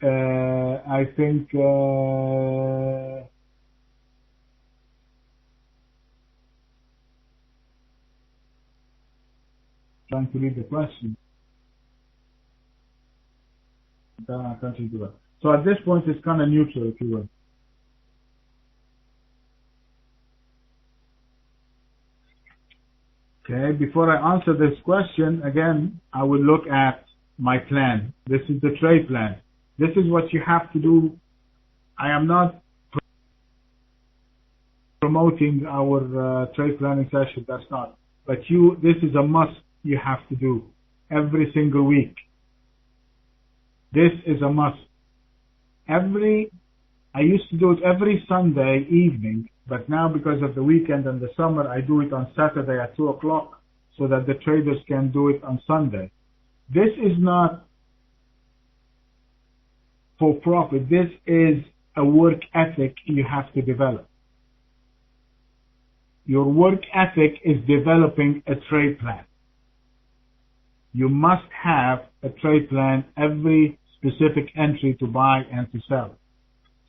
I think, trying to read the question. So at this point, it's kind of neutral, if you will. Okay, before I answer this question, again, I will look at my plan. This is the trade plan. This is what you have to do. I am not promoting our trade planning session, that's not. But this is a must you have to do every single week. This is a must. I used to do it every Sunday evening But now because of the weekend and the summer, I do it on Saturday at 2 o'clock so that the traders can do it on Sunday. This is not for profit. This is a work ethic you have to develop. Your work ethic is developing a trade plan. You must have a trade plan every specific entry to buy and to sell.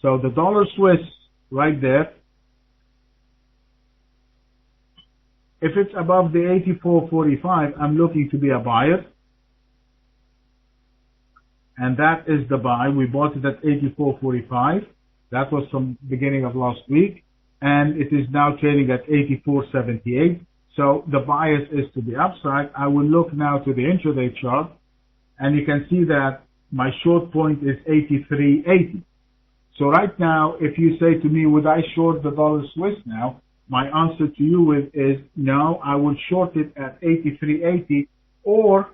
So the dollar Swiss right there, if it's above the 84.45, I'm looking to be a buyer. And that is the buy. We bought it at 84.45. That was from beginning of last week. And it is now trading at 84.78. So the bias is to the upside. I will look now to the intraday chart, and you can see that my short point is 83.80. So right now, if you say to me, would I short the dollar Swiss now? My answer to you is no, I will short it at 83.80, or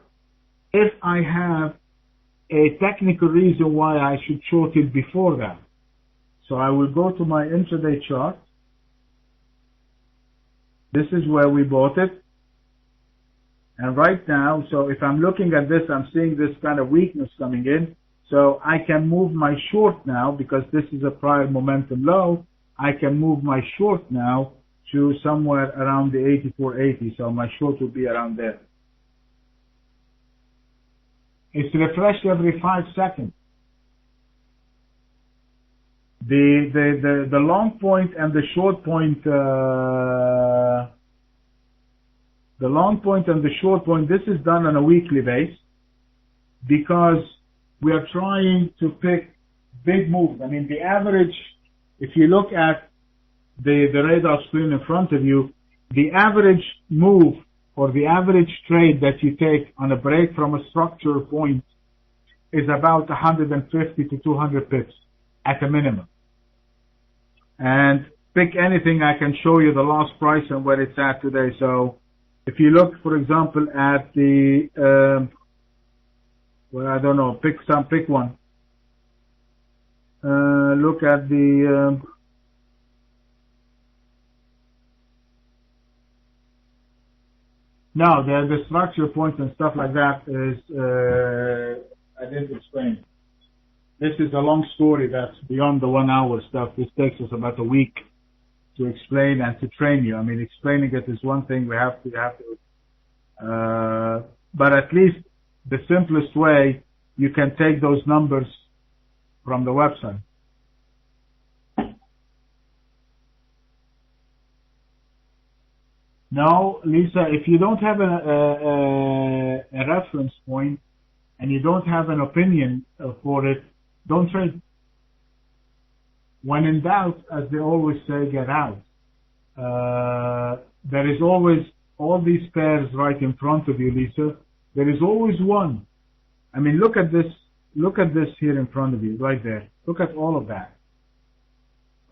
if I have a technical reason why I should short it before that. So I will go to my intraday chart. This is where we bought it. And right now, so if I'm looking at this, I'm seeing this kind of weakness coming in. So I can move my short now because this is a prior momentum low. I can move my short now to somewhere around the 84.80. So my short will be around there. It's refreshed every 5 seconds. The long point and the short point, the long point and the short point, this is done on a weekly basis because we are trying to pick big moves. I mean, the average, if you look at the radar screen in front of you, the average move or the average trade that you take on a break from a structure point is about 150 to 200 pips at a minimum. And pick anything, I can show you the last price and where it's at today. So if you look, for example, at the, well, I don't know, pick one. Look at the, no, the structure points and stuff like that is, I didn't explain. This is a long story that's beyond the 1 hour stuff. This takes us about a week to explain and to train you. I mean, explaining it is one thing. We have to, but at least the simplest way, you can take those numbers from the website. No, Lisa, if you don't have a reference point and you don't have an opinion for it, don't trade. When in doubt, as they always say, get out. There is always all these pairs right in front of you, Lisa. There is always one. I mean, look at this. Look at this here in front of you, right there. Look at all of that.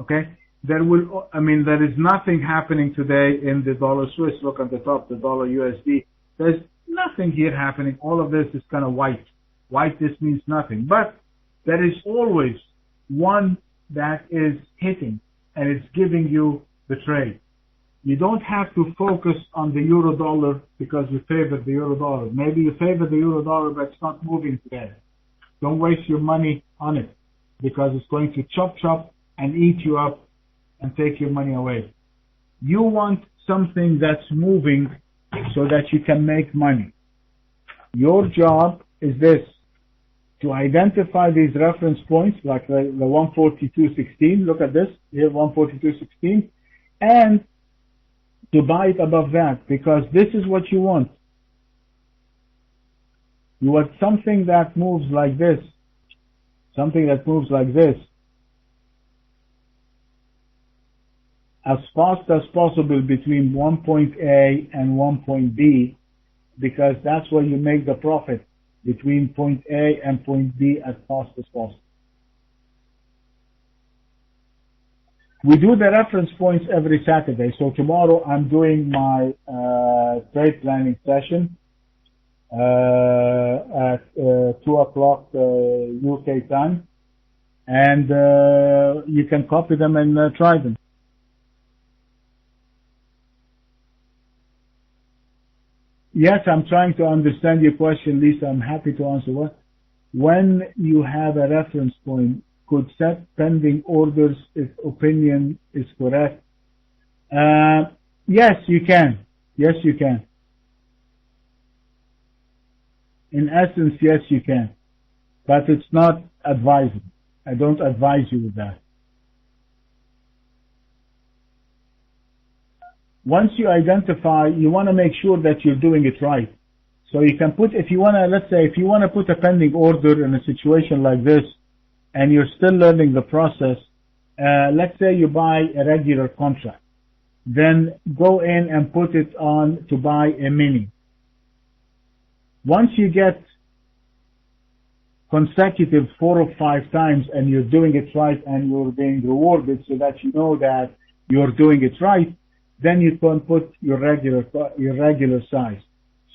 Okay? There is nothing happening today in the dollar Swiss. Look at the top, the dollar USD. There's nothing here happening. All of this is kind of white. White, this means nothing. But there is always one that is hitting and it's giving you the trade. You don't have to focus on the euro dollar because you favor the euro dollar. Maybe you favor the euro dollar, but it's not moving today. Don't waste your money on it because it's going to chop and eat you up and take your money away. You want something that's moving so that you can make money. Your job is this, to identify these reference points like the 142.16. Look at this here, 142.16, and to buy it above that because this is what you want. You want something that moves like this, something that moves like this, as fast as possible between one point A and one point B, because that's where you make the profit, between point A and point B as fast as possible. We do the reference points every Saturday. So tomorrow I'm doing my trade planning session at 2 o'clock UK time, and you can copy them and try them. Yes, I'm trying to understand your question, Lisa. I'm happy to answer. When you have a reference point, could set pending orders if opinion is correct? Yes, you can. Yes, you can. In essence, yes, you can. But it's not advisable. I don't advise you with that. Once you identify, you want to make sure that you're doing it right. So you can put, if you want to, let's say, if you want to put a pending order in a situation like this, and you're still learning the process, let's say you buy a regular contract. Then go in and put it on to buy a mini. Once you get consecutive 4 or 5 times and you're doing it right and you're being rewarded so that you know that you're doing it right, then you can put your regular size.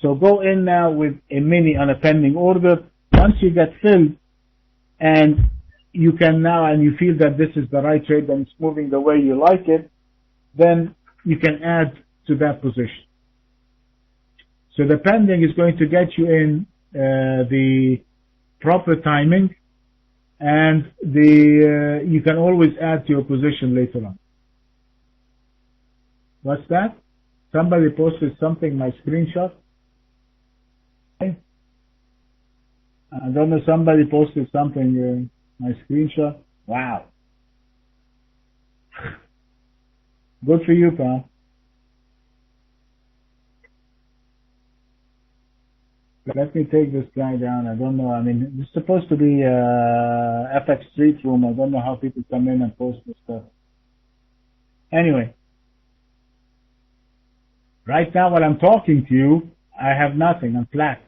So go in now with a mini on a pending order. Once you get filled and you can now, and you feel that this is the right trade and it's moving the way you like it, then you can add to that position. So the pending is going to get you in the proper timing, and you can always add to your position later on. What's that? Somebody posted something, my screenshot. I don't know, somebody posted something, my screenshot. Wow. Good for you, pal. Let me take this guy down. I don't know. I mean, it's supposed to be FX Street Room. I don't know how people come in and post this stuff. Anyway. Right now, while I'm talking to you, I have nothing. I'm flat.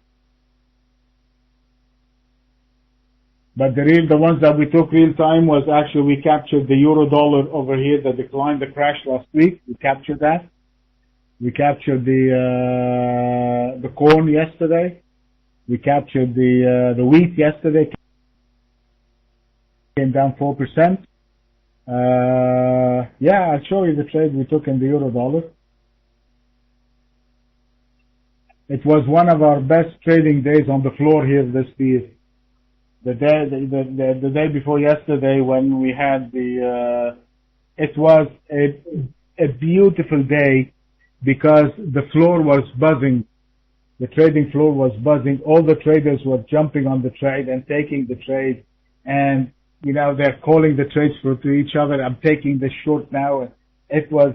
But the ones that we took real time was actually we captured the euro dollar over here that declined, the crash last week. We captured that. We captured the corn yesterday. We captured the wheat yesterday. Came down 4%. Yeah, I'll show you the trade we took in the euro dollar. It was one of our best trading days on the floor here this year. The day before yesterday when we had it was a beautiful day because the floor was buzzing. The trading floor was buzzing. All the traders were jumping on the trade and taking the trade, and they're calling the trades to each other. I'm taking the short now. It was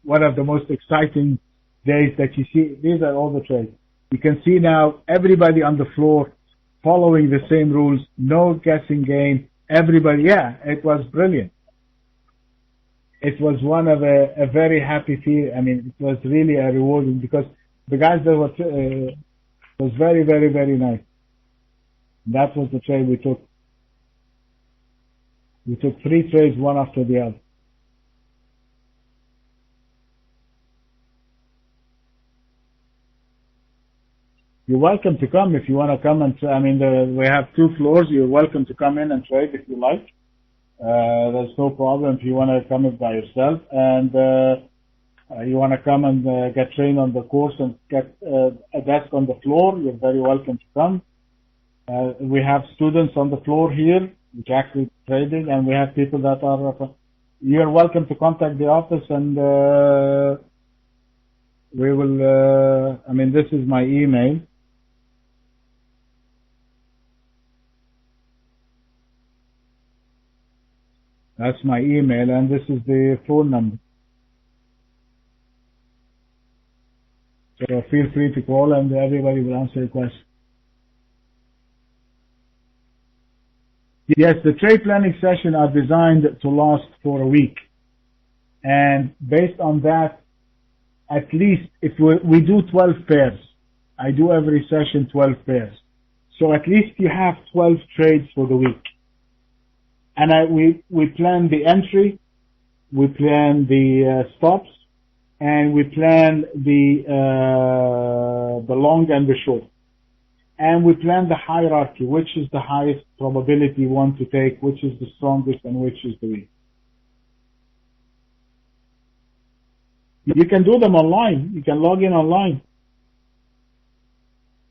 one of the most exciting days that you see. These are all the trades. You can see now everybody on the floor following the same rules, no guessing game. Everybody, it was brilliant. It was one of a very happy feel. I mean, it was really a rewarding because the guys that were was very, very, very nice. That was the trade we took. We took 3 trades, one after the other. You're welcome to come if you want to come and we have 2 floors. You're welcome to come in and trade if you like. There's no problem if you want to come in by yourself and you want to come and get trained on the course and get a desk on the floor. You're very welcome to come. We have students on the floor here, which actually trading, and we have people that are. You're welcome to contact the office and we will. This is my email. That's my email, and this is the phone number. So feel free to call, and everybody will answer your question. Yes, the trade planning sessions are designed to last for a week. And based on that, at least if we do 12 pairs, I do every session 12 pairs. So at least you have 12 trades for the week. And we plan the entry, we plan the stops, and we plan the long and the short. And we plan the hierarchy, which is the highest probability one to take, which is the strongest, and which is the weak. You can do them online. You can log in online.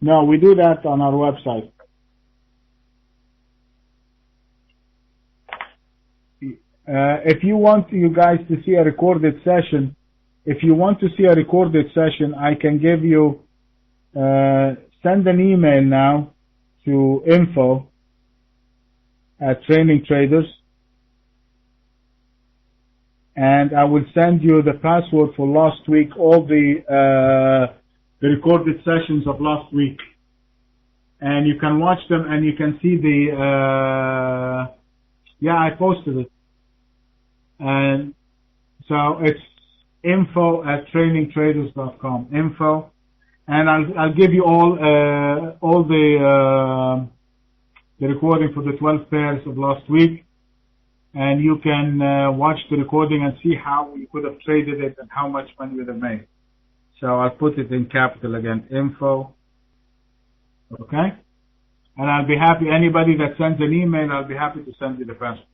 No, we do that on our website. If you want you guys to see a recorded session, if you want to see a recorded session, I can give you, send an email now to info@Training Traders, and I will send you the password for last week, all the recorded sessions of last week, and you can watch them and you can see the, yeah, I posted it. And so it's info@trainingtraders.com, info, and I'll give you all the recording for the 12 pairs of last week, and you can watch the recording and see how you could have traded it and how much money you would have made. So I'll put it in capital again, info, okay? And I'll be happy, anybody that sends an email, I'll be happy to send you the password.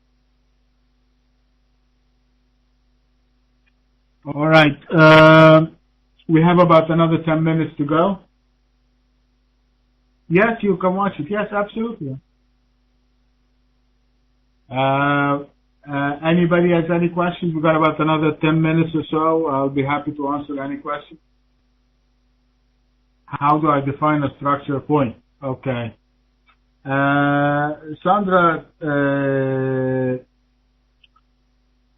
All right, we have about another 10 minutes to go. Yes, you can watch it. Yes, absolutely. Anybody has any questions? We've got about another 10 minutes or so. I'll be happy to answer any questions. How do I define a structure point? Okay. Sandra,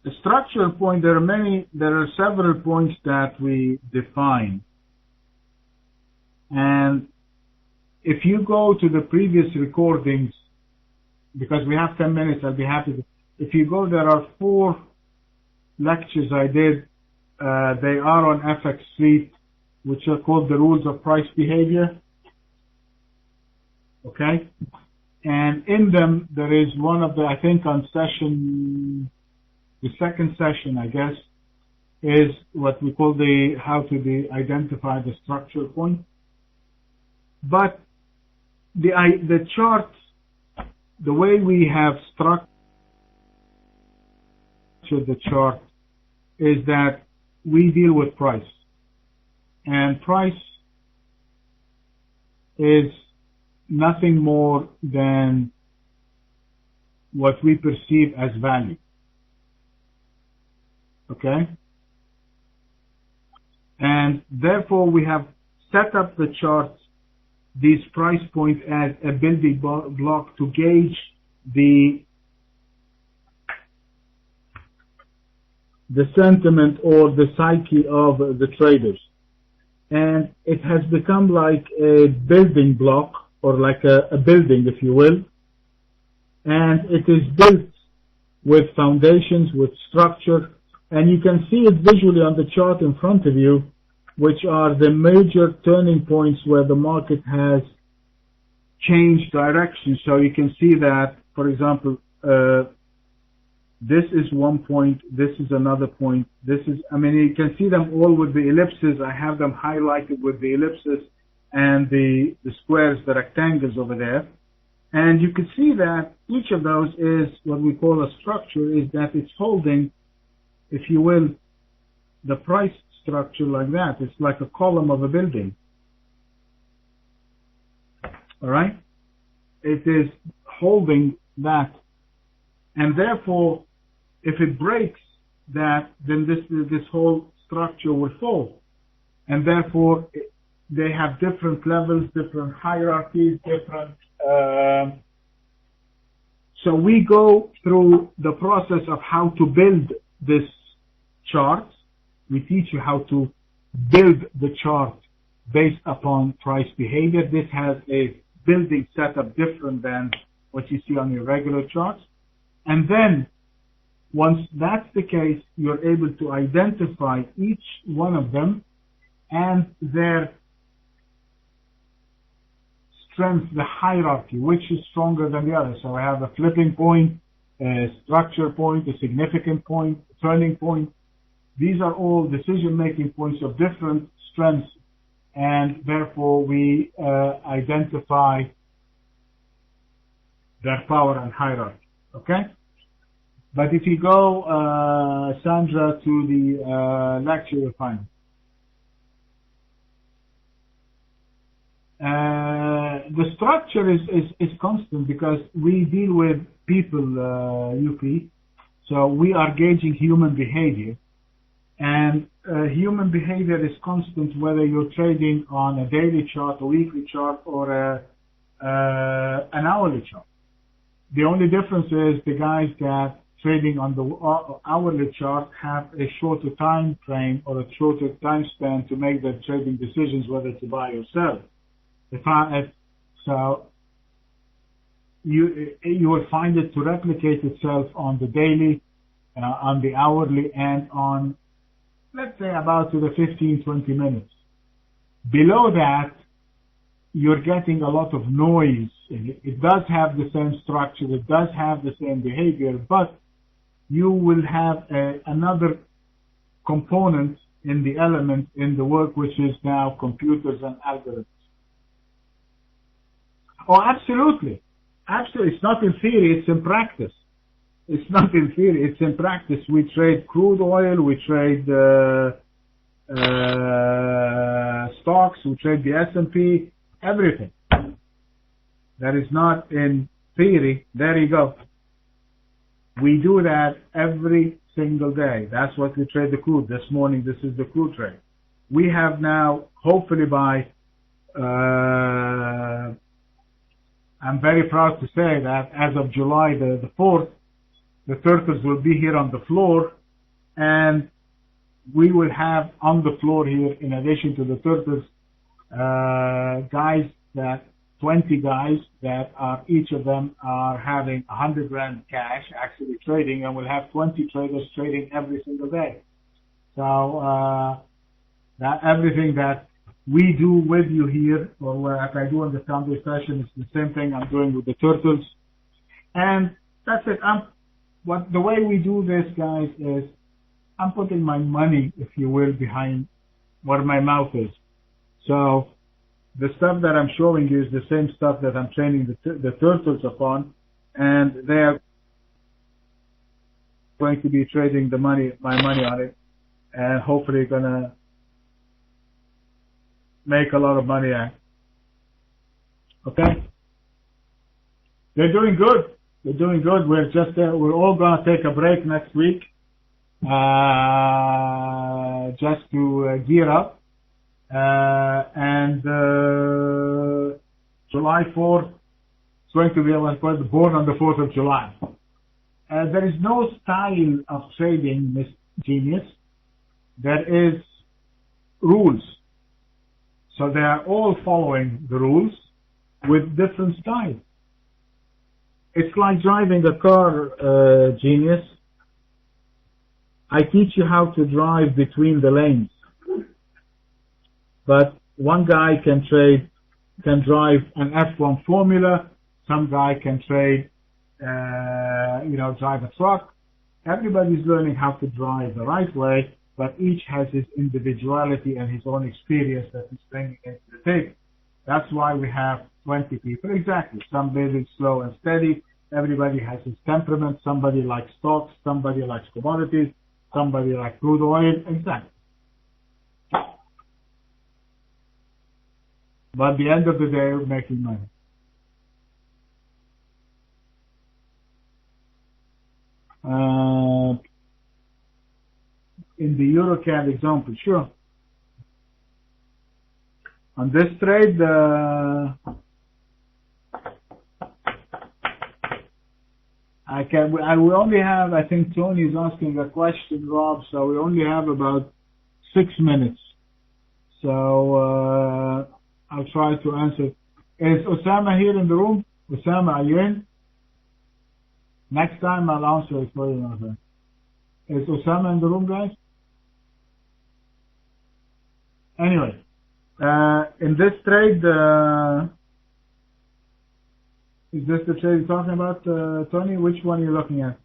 the structure point, there are several points that we define. And if you go to the previous recordings, because we have 10 minutes, I'll be happy to. If you go, there are 4 lectures I did. They are on FX Street, which are called the Rules of Price Behavior. Okay? And in them, there is one of the, I think on session, the second session, I guess, is what we call how to identify the structure point. But the chart, the way we have structured the chart is that we deal with price. And price is nothing more than what we perceive as value. Okay? And therefore we have set up the charts, these price points, as a building block to gauge the sentiment or the psyche of the traders. And it has become like a building block, or like a building, if you will. And it is built with foundations, with structure. And you can see it visually on the chart in front of you, which are the major turning points where the market has changed direction. So you can see that, for example, this is one point, this is another point, this is, I mean, you can see them all with the ellipses. I have them highlighted with the ellipses and the squares, the rectangles over there. And you can see that each of those is what we call a structure, is that it's holding, if you will, the price structure like that. It's like a column of a building. All right? It is holding that. And therefore, if it breaks that, then this whole structure will fall. And therefore, they have different levels, different hierarchies, different... so we go through the process of how to build this chart. We teach you how to build the chart based upon price behavior. This has a building setup different than what you see on your regular charts. And then, once that's the case, you're able to identify each one of them and their strength, the hierarchy, which is stronger than the other. So I have a flipping point, a structure point, a significant point, a turning point. These are all decision-making points of different strengths, and therefore we identify their power and hierarchy. Okay? But if you go, Sandra, to the lecture, you'll find it. The structure is constant because we deal with people, UP, so we are gauging human behavior, and human behavior is constant whether you're trading on a daily chart, a weekly chart, or an hourly chart. The only difference is the guys that trading on the hourly chart have a shorter time frame or a shorter time span to make their trading decisions whether to buy or sell. So you will find it to replicate itself on the daily, on the hourly, and on, let's say, about to the 15-20 minutes. Below that, you're getting a lot of noise. It does have the same structure, it does have the same behavior, but you will have another component in the element in the work, which is now computers and algorithms. Oh, absolutely. Absolutely. It's not in theory, it's in practice. It's not in theory, it's in practice. We trade crude oil, we trade stocks, we trade the S&P, everything. That is not in theory. There you go. We do that every single day. That's what we trade the crude. This morning, this is the crude trade. We have now, hopefully by, I'm very proud to say that as of July the 4th, the turtles will be here on the floor, and we will have on the floor here, in addition to the turtles, 20 guys that are, each of them are having 100 grand cash actually trading, and we'll have 20 traders trading every single day. So that everything that we do with you here, or what I do in the Sunday session, is the same thing I'm doing with the turtles. And that's it. The way we do this, guys, is I'm putting my money, if you will, behind where my mouth is. So the stuff that I'm showing you is the same stuff that I'm training the turtles upon, and they are going to be trading my money on it, and hopefully gonna make a lot of money at. Okay? They're doing good. They're doing good. We're all gonna take a break next week, just to gear up. And July 4th is going to be born on the 4th of July. There is no style of trading, Miss Genius. There is rules. So they are all following the rules with different styles. It's like driving a car, Genius. I teach you how to drive between the lanes. But one guy can drive an F1 Formula. Some guy can drive a truck. Everybody's learning how to drive the right way, but each has his individuality and his own experience that he's bringing into the table. That's why we have 20 people. Exactly. Somebody slow and steady. Everybody has his temperament. Somebody likes stocks. Somebody likes commodities. Somebody likes crude oil. Exactly. But at the end of the day, we're making money. In the EuroCAD example, sure. On this trade, we only have, I think Tony is asking a question, Rob, so we only have about 6 minutes. So, I'll try to answer. Is Osama here in the room? Osama, are you in? Next time I'll answer it for you. Is Osama in the room, guys? Anyway, in this trade, is this the trade you're talking about, Tony? Which one are you looking at?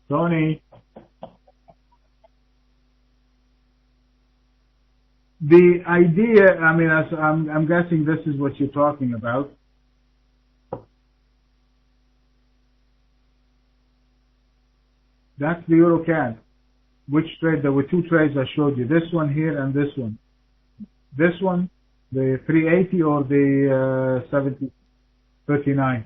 Tony? The idea, I'm guessing this is what you're talking about. That's the euro CAD. Which trade? There were two trades I showed you. This one here and this one. This one, the 380 or the 7039.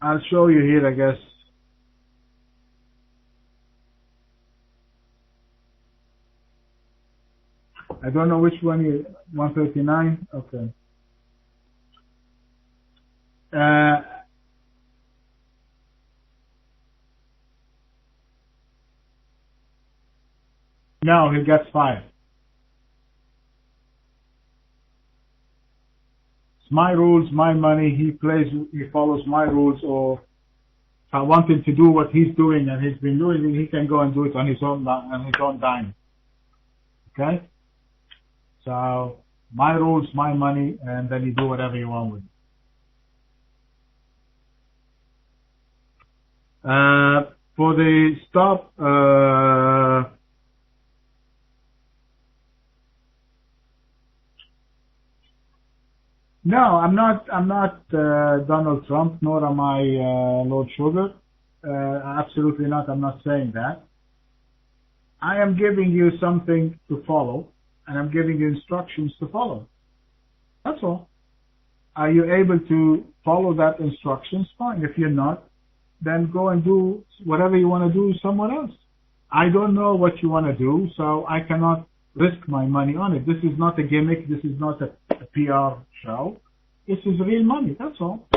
I'll show you here, I guess. I don't know which one you, 139? Okay. No, he gets fired. It's my rules, my money. He follows my rules. Or if I want him to do what he's doing and he's been doing, he can go and do it on his own dime. Okay. So my rules, my money, and then you do whatever you want with it. For the stop, no, I'm not Donald Trump, nor am I Lord Sugar. Absolutely not. I'm not saying that. I am giving you something to follow, and I'm giving you instructions to follow. That's all. Are you able to follow that instructions? Fine. If you're not, then go and do whatever you want to do somewhere else. I don't know what you want to do, so I cannot risk my money on it. This is not a gimmick. This is not a PR show. This is real money. That's all.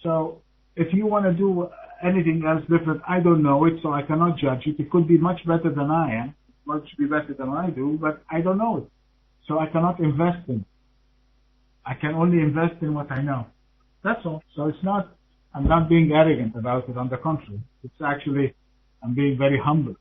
So if you want to do anything else different, I don't know it, so I cannot judge it. It could be much better than I am, much be better than I do, but I don't know it. So I cannot invest in it. I can only invest in what I know. That's all. So it's not, I'm not being arrogant about it. On the contrary, it's actually, I'm being very humble.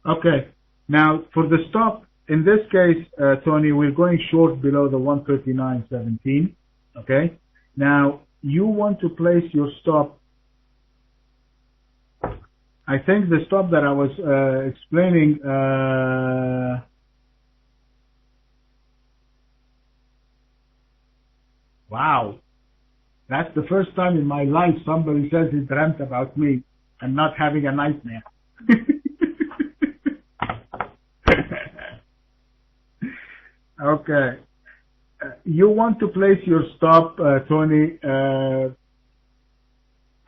Okay. Now for the stop, in this case, Tony, we're going short below the 139.17. Okay. Now you want to place your stop. I think the stop that I was explaining, wow. That's the first time in my life somebody says he dreamt about me and not having a nightmare. Okay. You want to place your stop, Tony,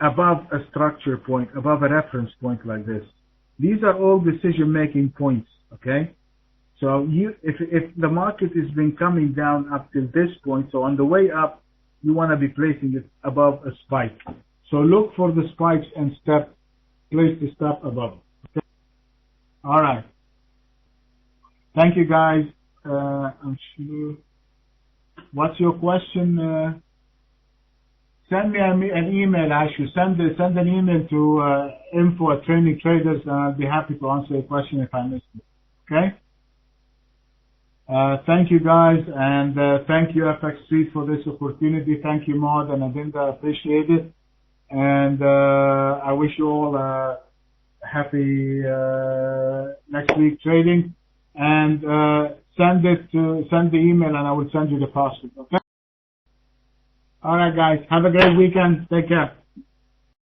above a structure point, above a reference point like this. These are all decision-making points, okay? So if the market has been coming down up till this point, so on the way up, you want to be placing it above a spike. So look for the spikes and place the stop above. Okay? All right. Thank you, guys. I'm sure. What's your question? Send me an email, Ashu. Send an email to info@trainingtraders, and I'll be happy to answer your question if I missed it. Okay? Thank you, guys, and thank you, FX Street, for this opportunity. Thank you, Maud and Adinda. Appreciate it. And I wish you all a happy next week trading. And send the email, and I will send you the password. Okay? All right, guys. Have a great weekend. Take care.